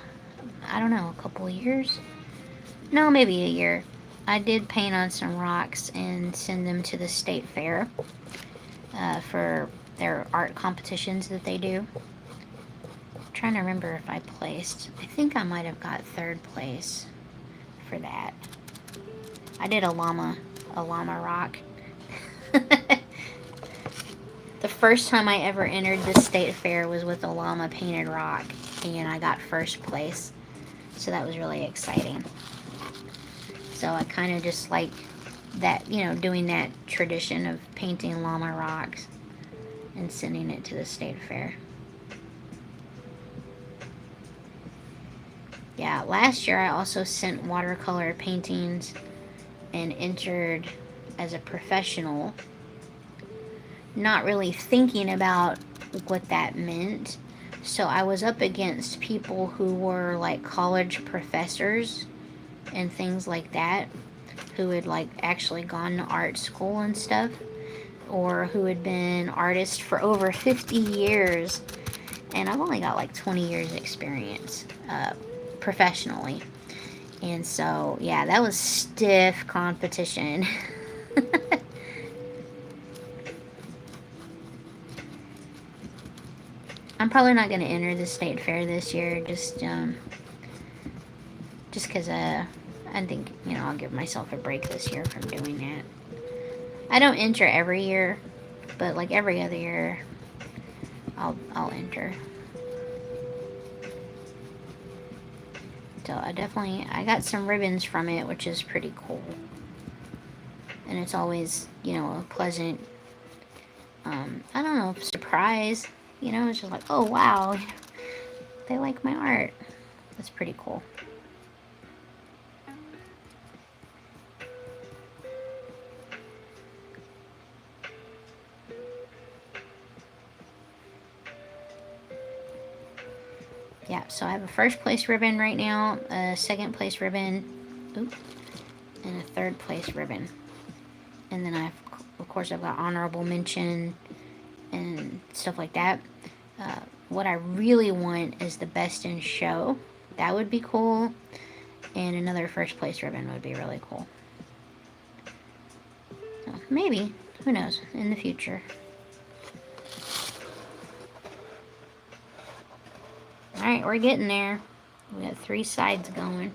I don't know, a couple of years? No, maybe a year. I did paint on some rocks and send them to the state fair for their art competitions that they do. I'm trying to remember if I placed. I think I might have got 3rd place for that. I did a llama rock. The first time I ever entered the state fair was with a llama painted rock, and I got 1st place. So that was really exciting. So I kind of just like that, you know, doing that tradition of painting llama rocks and sending it to the state fair. Yeah, last year I also sent watercolor paintings and entered as a professional, not really thinking about what that meant. So I was up against people who were like college professors and things like that, who had like actually gone to art school and stuff, or who had been artists for over 50 years. And I've only got like 20 years experience professionally. And so, yeah, that was stiff competition. I'm probably not going to enter the state fair this year, just because I think, you know, I'll give myself a break this year from doing that. I don't enter every year, but like every other year, I'll enter. So I got some ribbons from it, which is pretty cool. And it's always, you know, a pleasant, I don't know, surprise. You know, it's just like, oh wow, they like my art. That's pretty cool. So I have a first place ribbon right now, a second place ribbon, and a third place ribbon. And then of course, I've got honorable mention and stuff like that. What I really want is the best in show. That would be cool. And another first place ribbon would be really cool. So maybe, who knows, in the future. Alright, we're getting there. We got 3 sides going.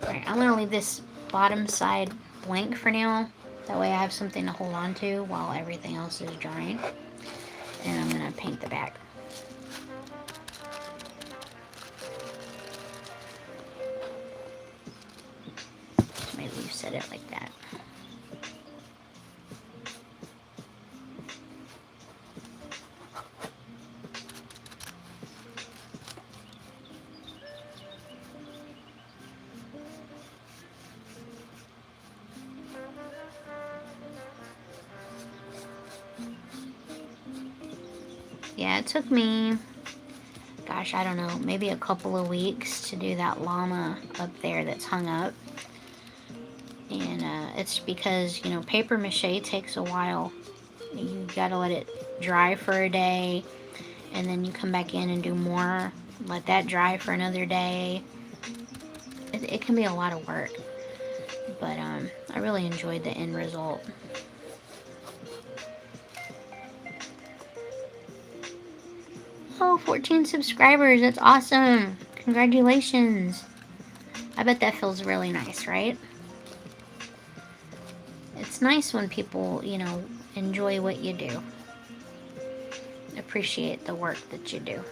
Alright, I'm going to leave this bottom side blank for now. That way I have something to hold on to while everything else is drying. And I'm going to paint the back. So maybe you set it like that. Yeah, it took me, gosh, I don't know, maybe a couple of weeks to do that llama up there that's hung up. And it's because, you know, paper mache takes a while. You gotta let it dry for a day, and then you come back in and do more. Let that dry for another day. It can be a lot of work, but I really enjoyed the end result. Oh, 14 subscribers. That's awesome. Congratulations. I bet that feels really nice, right? It's nice when people, you know, enjoy what you do. Appreciate the work that you do.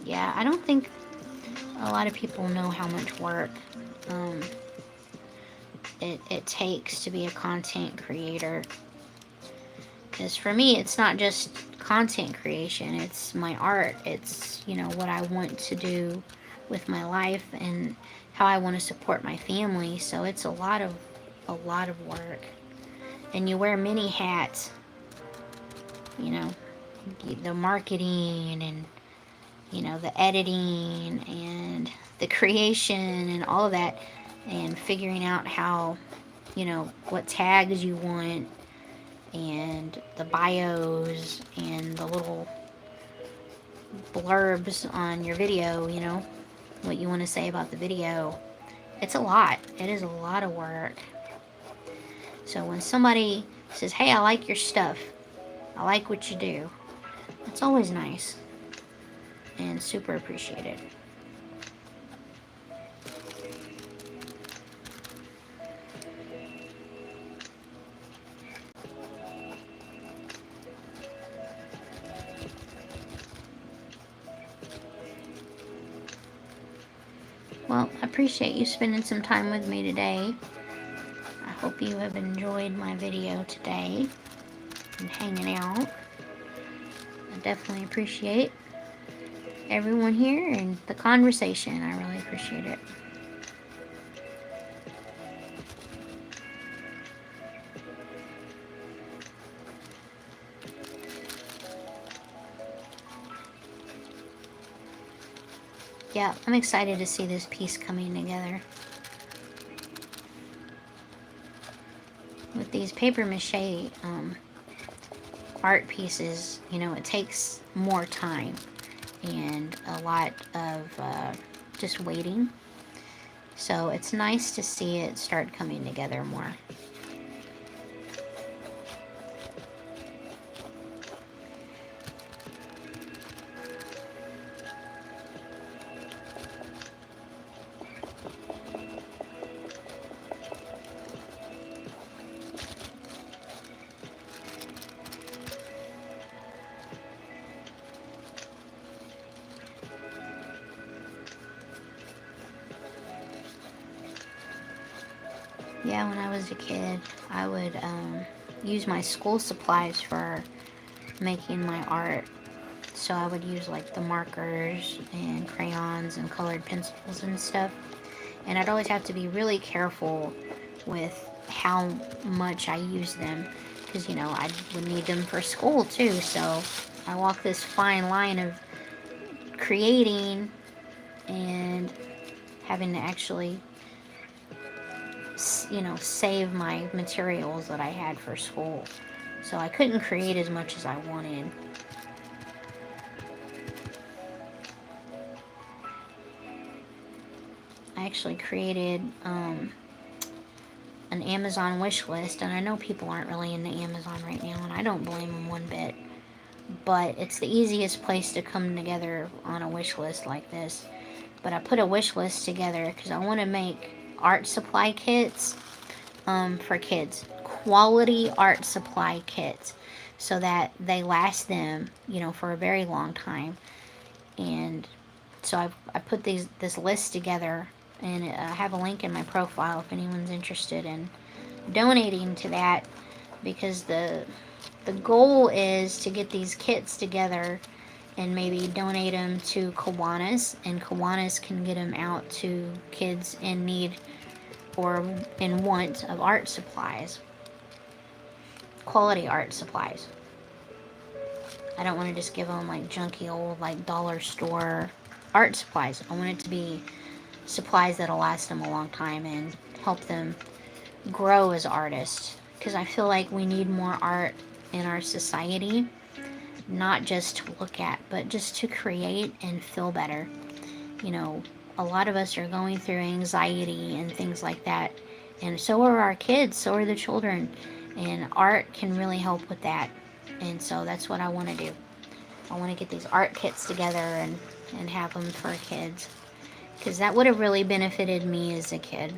Yeah, I don't think a lot of people know how much work it takes to be a content creator. Because for me, it's not just content creation, it's my art. It's, you know, what I want to do with my life and how I want to support my family. So it's a lot of work. And you wear many hats, you know, the marketing and, you know, the editing and the creation and all of that, and figuring out how, you know, what tags you want, and the bios and the little blurbs on your video, you know, what you want to say about the video. It's a lot. It is a lot of work. So when somebody says, hey, I like your stuff, I like what you do, it's always nice and super appreciated. Well, I appreciate you spending some time with me today. I hope you have enjoyed my video today and hanging out. I definitely appreciate everyone here and the conversation. I really appreciate it. Yeah, I'm excited to see this piece coming together. With these paper mache art pieces, you know, it takes more time and a lot of just waiting. So it's nice to see it start coming together more. Yeah, when I was a kid, I would use my school supplies for making my art. So I would use like the markers and crayons and colored pencils and stuff. And I'd always have to be really careful with how much I use them, because, you know, I would need them for school too. So I walk this fine line of creating and having to actually, you know, save my materials that I had for school. So I couldn't create as much as I wanted. I actually created an Amazon wish list, and I know people aren't really into Amazon right now, and I don't blame them one bit. But it's the easiest place to come together on a wish list like this. But I put a wish list together because I want to make art supply kits for kids. Quality art supply kits so that they last them, you know, for a very long time. And so I put this list together, and I have a link in my profile if anyone's interested in donating to that, because the goal is to get these kits together and maybe donate them to Kiwanis, and Kiwanis can get them out to kids in need or in want of art supplies, quality art supplies. I don't want to just give them like junky old like dollar store art supplies. I want it to be supplies that'll last them a long time and help them grow as artists, because I feel like we need more art in our society, not just to look at, but just to create and feel better. You know, a lot of us are going through anxiety and things like that, and so are our kids, so are the children, and art can really help with that. And so that's what I want to do. I want to get these art kits together and have them for kids, because that would have really benefited me as a kid.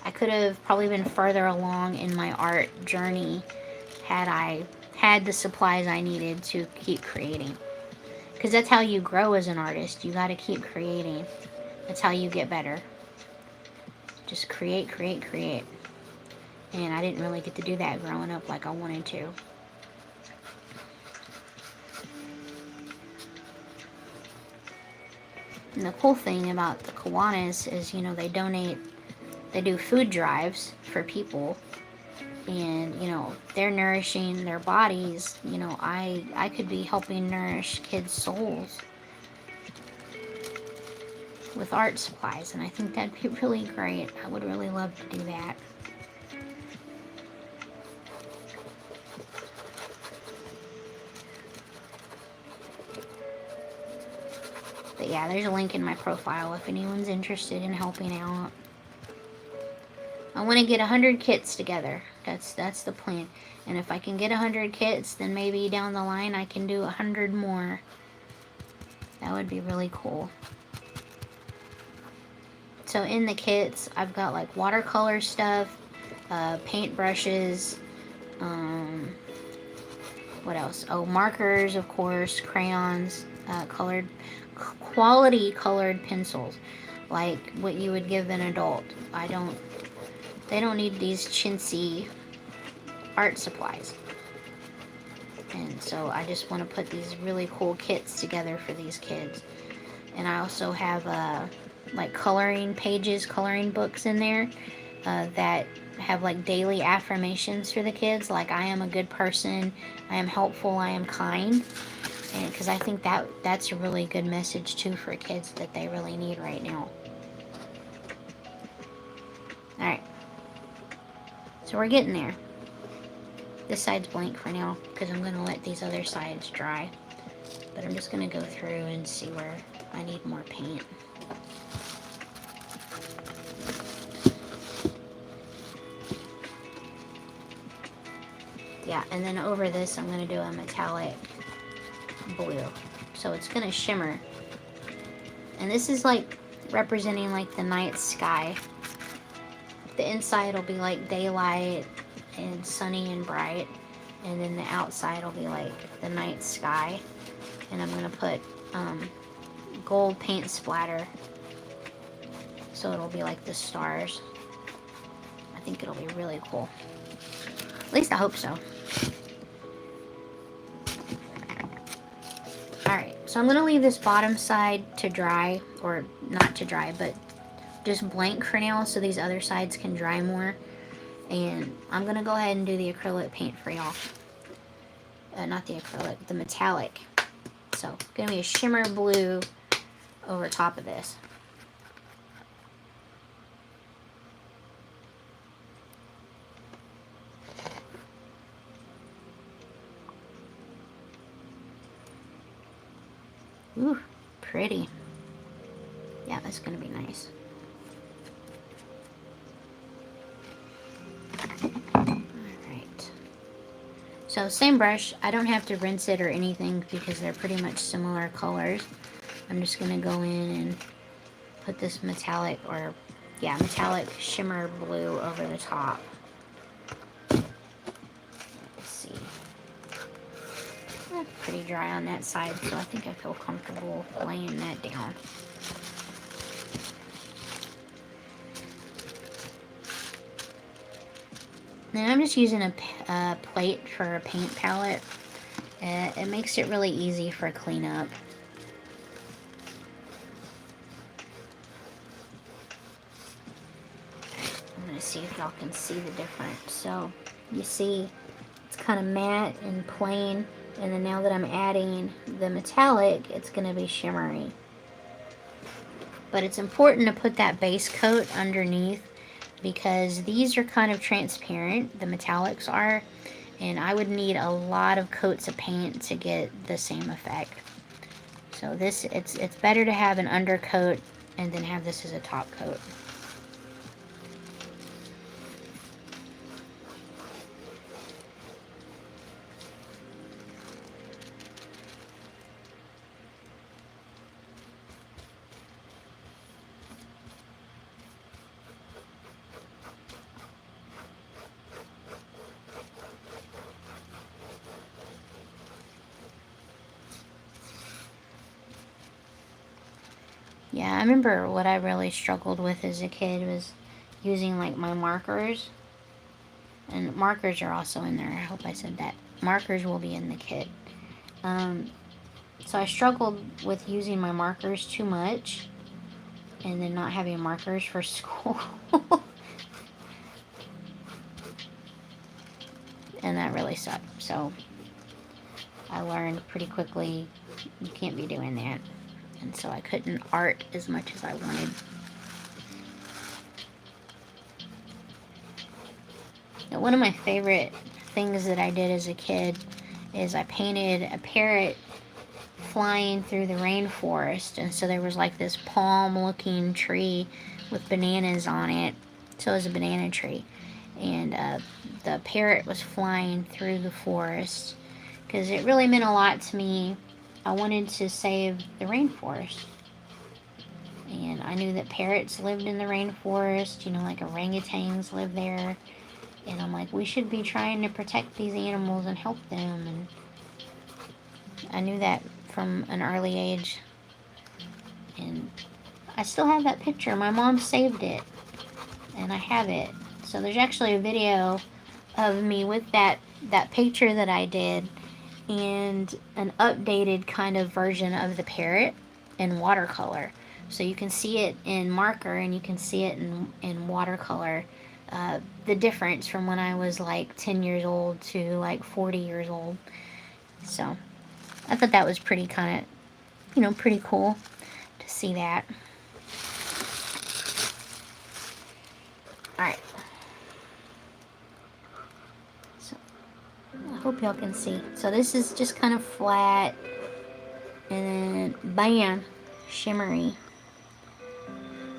I could have probably been further along in my art journey had I had the supplies I needed to keep creating. Because that's how you grow as an artist. You got to keep creating. That's how you get better. Just create, create, create. And I didn't really get to do that growing up like I wanted to. And the cool thing about the Kiwanis is, you know, they do food drives for people, and, you know, they're nourishing their bodies. You know, I could be helping nourish kids' souls with art supplies, and I think that'd be really great. I would really love to do that. But yeah, there's a link in my profile if anyone's interested in helping out. I want to get 100 kits together. That's the plan. And if I can get 100 kits, then maybe down the line I can do 100 more. That would be really cool. So in the kits, I've got like watercolor stuff, paint brushes, what else? Oh, markers, of course, crayons, quality colored pencils, like what you would give an adult. They don't need these chintzy art supplies. And so I just want to put these really cool kits together for these kids. And I also have like coloring pages, coloring books in there that have like daily affirmations for the kids, like I am a good person, I am helpful, I am kind. And because I think that's a really good message too for kids that they really need right now. Alright, so we're getting there. This side's blank for now because I'm going to let these other sides dry. But I'm just going to go through and see where I need more paint. Yeah, and then over this I'm going to do a metallic blue. So it's going to shimmer. And this is like representing like the night sky. The inside will be like daylight and sunny and bright, and then the outside will be like the night sky. And I'm going to put gold paint splatter so it'll be like the stars. I think it'll be really cool. At least I hope so. Alright, so I'm going to leave this bottom side to dry, or not to dry, but just blank for now so these other sides can dry more. And I'm going to go ahead and do the acrylic paint for y'all. Not the acrylic, the metallic. So, going to be a shimmer blue over top of this. Ooh, pretty. Yeah, that's going to be nice. Alright. So, same brush. I don't have to rinse it or anything because they're pretty much similar colors. I'm just going to go in and put this metallic, or yeah, metallic shimmer blue over the top. Let's see. That's pretty dry on that side, so I think I feel comfortable laying that down. Then I'm just using a plate for a paint palette. It makes it really easy for cleanup. I'm going to see if y'all can see the difference. So you see it's kind of matte and plain, and then now that I'm adding the metallic, it's going to be shimmery. But it's important to put that base coat underneath because these are kind of transparent, the metallics are, and I would need a lot of coats of paint to get the same effect. So this, it's better to have an undercoat and then have this as a top coat. Yeah, I remember what I really struggled with as a kid was using like my markers. And markers are also in there. I hope I said that. Markers will be in the kit. So I struggled with using my markers too much and then not having markers for school. And that really sucked. So I learned pretty quickly you can't be doing that. And so I couldn't art as much as I wanted. Now, one of my favorite things that I did as a kid is I painted a parrot flying through the rainforest. And so there was like this palm looking tree with bananas on it. So it was a banana tree. And the parrot was flying through the forest because it really meant a lot to me. I wanted to save the rainforest. And I knew that parrots lived in the rainforest, you know, like orangutans live there. And I'm like, we should be trying to protect these animals and help them. And I knew that from an early age. And I still have that picture. My mom saved it. And I have it. So there's actually a video of me with that picture that I did and an updated kind of version of the parrot in watercolor. So you can see it in marker and you can see it in watercolor. The difference from when I was like 10 years old to like 40 years old. So I thought that was pretty kind of, you know, pretty cool to see that. Alright. So I hope y'all can see. So this is just kind of flat. And then bam, shimmery.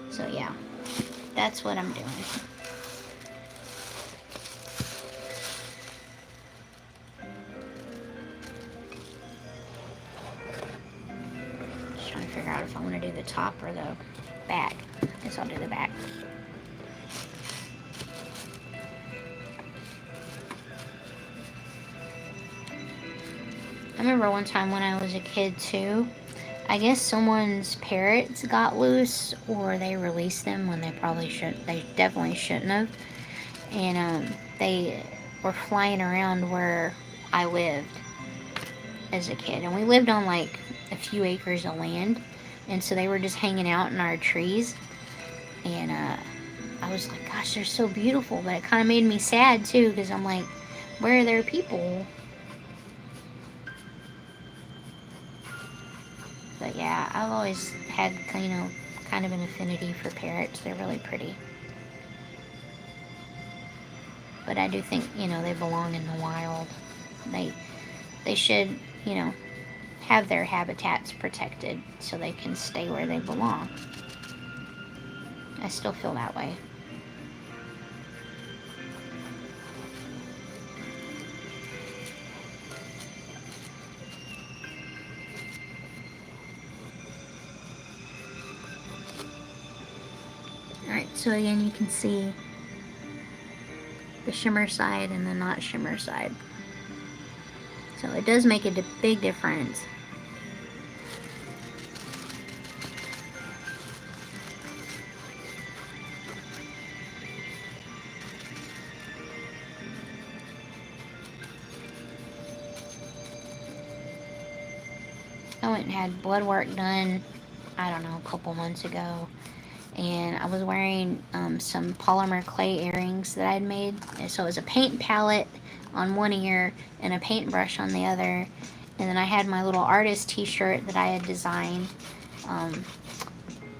So yeah, that's what I'm doing. Just trying to figure out if I want to do the top or the back. I guess I'll do the back. I remember one time when I was a kid too, I guess someone's parrots got loose or they released them when they probably shouldn't. They definitely shouldn't have. And they were flying around where I lived as a kid. And we lived on like a few acres of land. And so they were just hanging out in our trees. And I was like, gosh, they're so beautiful, but it kind of made me sad too, because I'm like, where are their people? But yeah, I've always had, kind of an affinity for parrots. They're really pretty. But I do think, they belong in the wild. They they should, have their habitats protected so they can stay where they belong. I still feel that way. Alright, so again you can see the shimmer side and the not shimmer side. So it does make a big difference. I went and had blood work done, I don't know, a couple months ago. And I was wearing some polymer clay earrings that I'd made. And so it was a paint palette on one ear and a paintbrush on the other. And then I had my little artist t-shirt that I had designed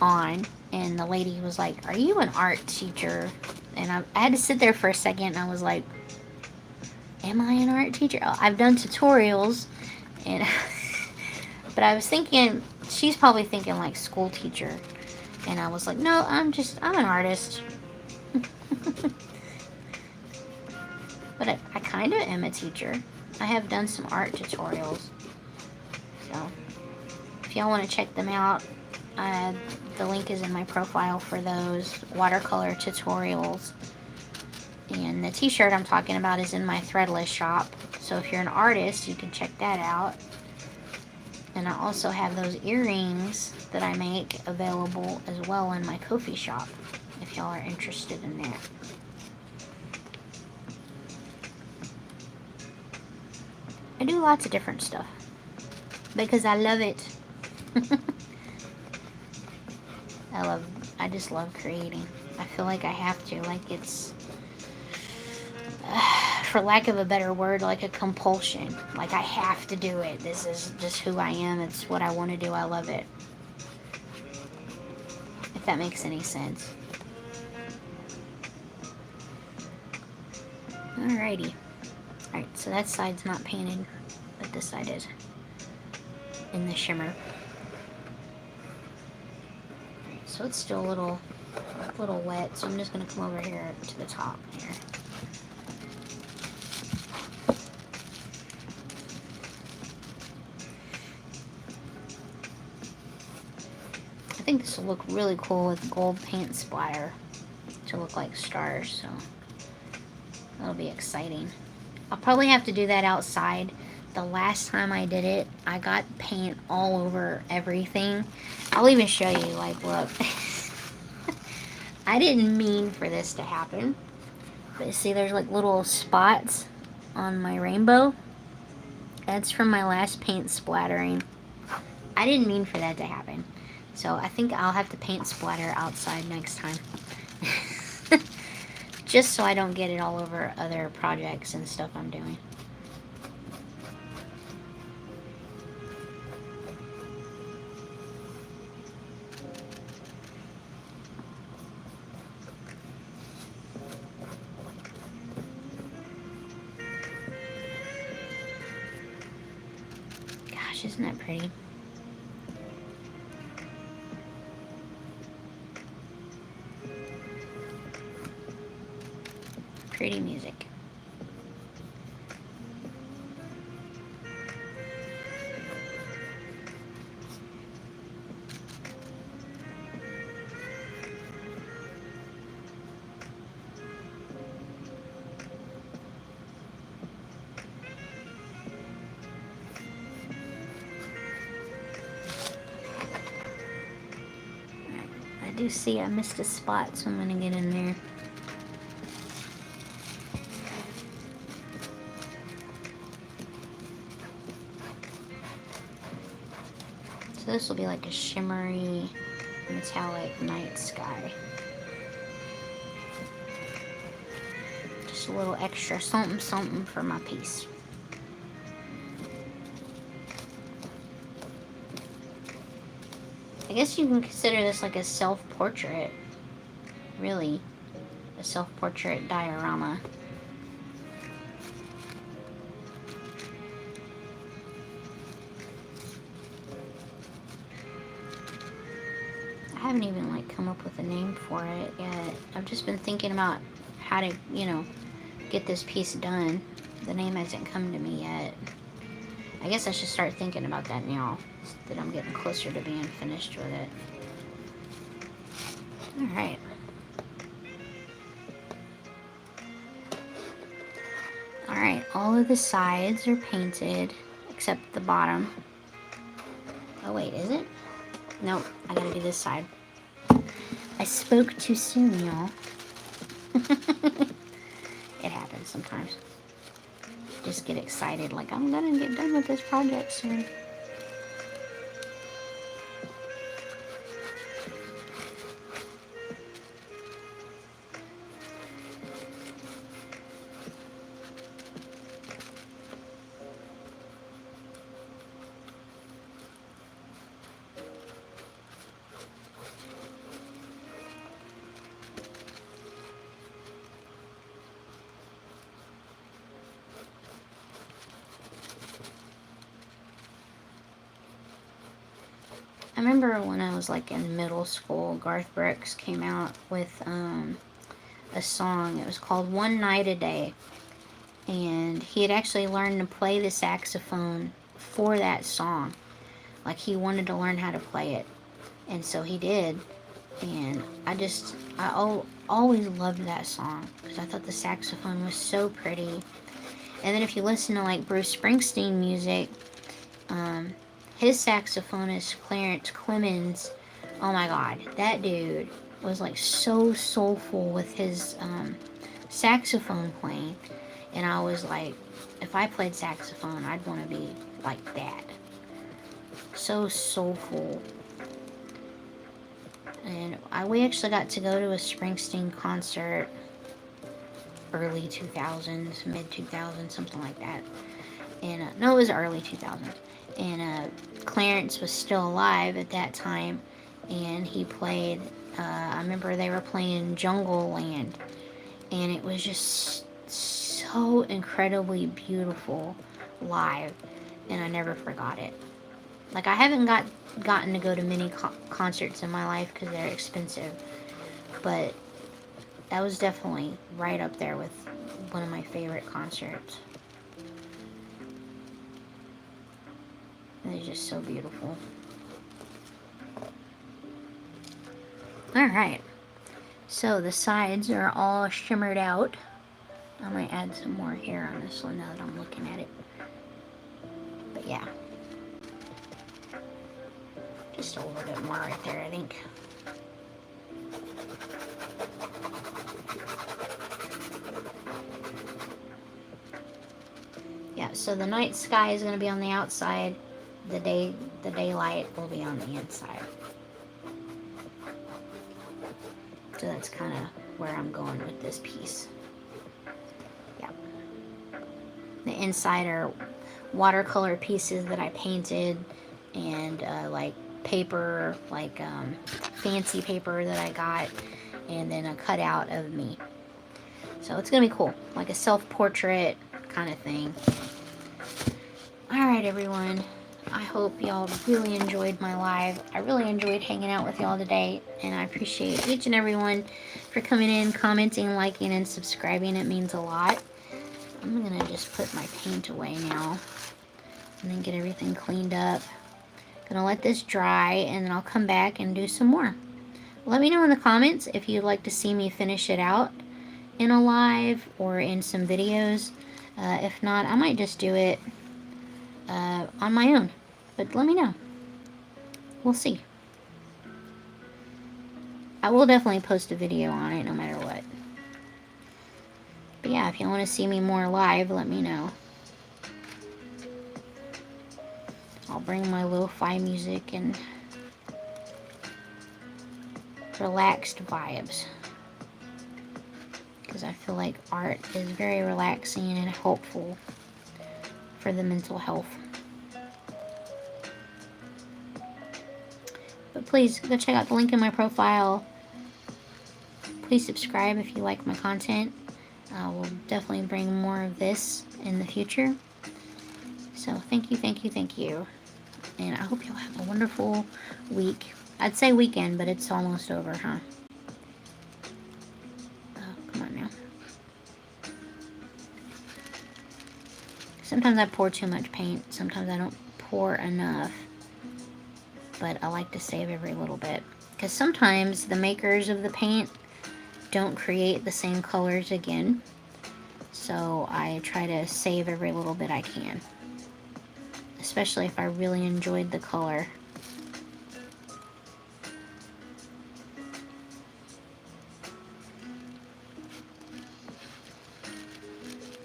on. And the lady was like, "Are you an art teacher?" And I had to sit there for a second and I was like, am I an art teacher? I've done tutorials. And but I was thinking, she's probably thinking like school teacher. And I was like, no, I'm an artist. But I kind of am a teacher. I have done some art tutorials. So, if y'all want to check them out, the link is in my profile for those watercolor tutorials. And the t-shirt I'm talking about is in my Threadless shop. So if you're an artist, you can check that out. And I also have those earrings that I make available as well in my Ko-fi shop, if y'all are interested in that. I do lots of different stuff because I love it. I just love creating. I feel like I have to, like it's, for lack of a better word, like a compulsion. Like I have to do it. This is just who I am. It's what I want to do. I love it. If that makes any sense. Alrighty. Alright, so that side's not painted, but this side is in the shimmer. Alright, so it's still a little wet, so I'm just going to come over here to the top here. I think this will look really cool with gold paint splatter to look like stars, so that'll be exciting. I'll probably have to do that outside. The last time I did it, I got paint all over everything. I'll even show you, like, look. I didn't mean for this to happen. But see, there's like little spots on my rainbow. That's from my last paint splattering. I didn't mean for that to happen. So I think I'll have to paint splatter outside next time. Just so I don't get it all over other projects and stuff I'm doing. Gosh, isn't that pretty? Pretty music. I do see I missed a spot, so I'm gonna get in there. So this will be like a shimmery, metallic night sky. Just a little extra something something for my piece. I guess you can consider this like a self-portrait, really, a self-portrait diorama. I haven't even like come up with a name for it yet. I've just been thinking about how to, you know, get this piece done. The name hasn't come to me yet. I guess I should start thinking about that now that I'm getting closer to being finished with it. Alright. Alright, all of the sides are painted except the bottom. Oh wait, is it? Nope, I gotta do this side. I spoke too soon, y'all. It happens sometimes. Just get excited, like I'm gonna get done with this project soon. I remember when I was like in middle school, Garth Brooks came out with a song. It was called One Night a Day. And he had actually learned to play the saxophone for that song. Like he wanted to learn how to play it. And so he did. And I always loved that song because I thought the saxophone was so pretty. And then if you listen to like Bruce Springsteen music, his saxophonist, Clarence Clemens, oh my god, that dude was like so soulful with his saxophone playing. And I was like, if I played saxophone, I'd want to be like that. So soulful. And we actually got to go to a Springsteen concert early 2000s, mid 2000s, something like that. And no, it was early 2000s. And Clarence was still alive at that time, and he played, I remember they were playing Jungle Land, and it was just so incredibly beautiful live, and I never forgot it. Like, I haven't gotten to go to many concerts in my life because they're expensive, but that was definitely right up there with one of my favorite concerts. It's just so beautiful. Alright, so the sides are all shimmered out. I might add some more hair on this one now that I'm looking at it. But yeah. Just a little bit more right there, I think. Yeah, so the night sky is going to be on the outside. The daylight will be on the inside. So that's kind of where I'm going with this piece. Yeah. The inside are watercolor pieces that I painted, and like paper, like fancy paper that I got, and then a cutout of me. So it's gonna be cool, like a self-portrait kind of thing. Alright everyone, I hope y'all really enjoyed my live. I really enjoyed hanging out with y'all today, and I appreciate each and everyone for coming in, commenting, liking, and subscribing. It means a lot. I'm gonna just put my paint away now and then get everything cleaned up. Gonna let this dry, and then I'll come back and do some more. Let me know in the comments if you'd like to see me finish it out in a live or in some videos. If not, I might just do it on my own, but let me know. We'll see. I will definitely post a video on it no matter what. But yeah, if you want to see me more live, let me know. I'll bring my lo-fi music and relaxed vibes. because I feel like art is very relaxing and helpful for the mental health. But please go check out the link in my profile. Please subscribe if you like my content. I will definitely bring more of this in the future. So thank you, thank you, thank you. And I hope you'll have a wonderful week. I'd say weekend, but it's almost over, huh? Oh, come on now. Sometimes I pour too much paint. Sometimes I don't pour enough. But I like to save every little bit. Because sometimes the makers of the paint don't create the same colors again. So I try to save every little bit I can. Especially if I really enjoyed the color.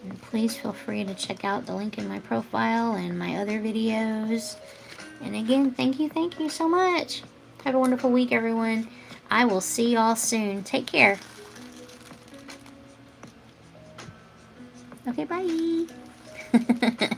And please feel free to check out the link in my profile and my other videos. And again, thank you so much. Have a wonderful week, everyone. I will see y'all soon. Take care. Okay, bye.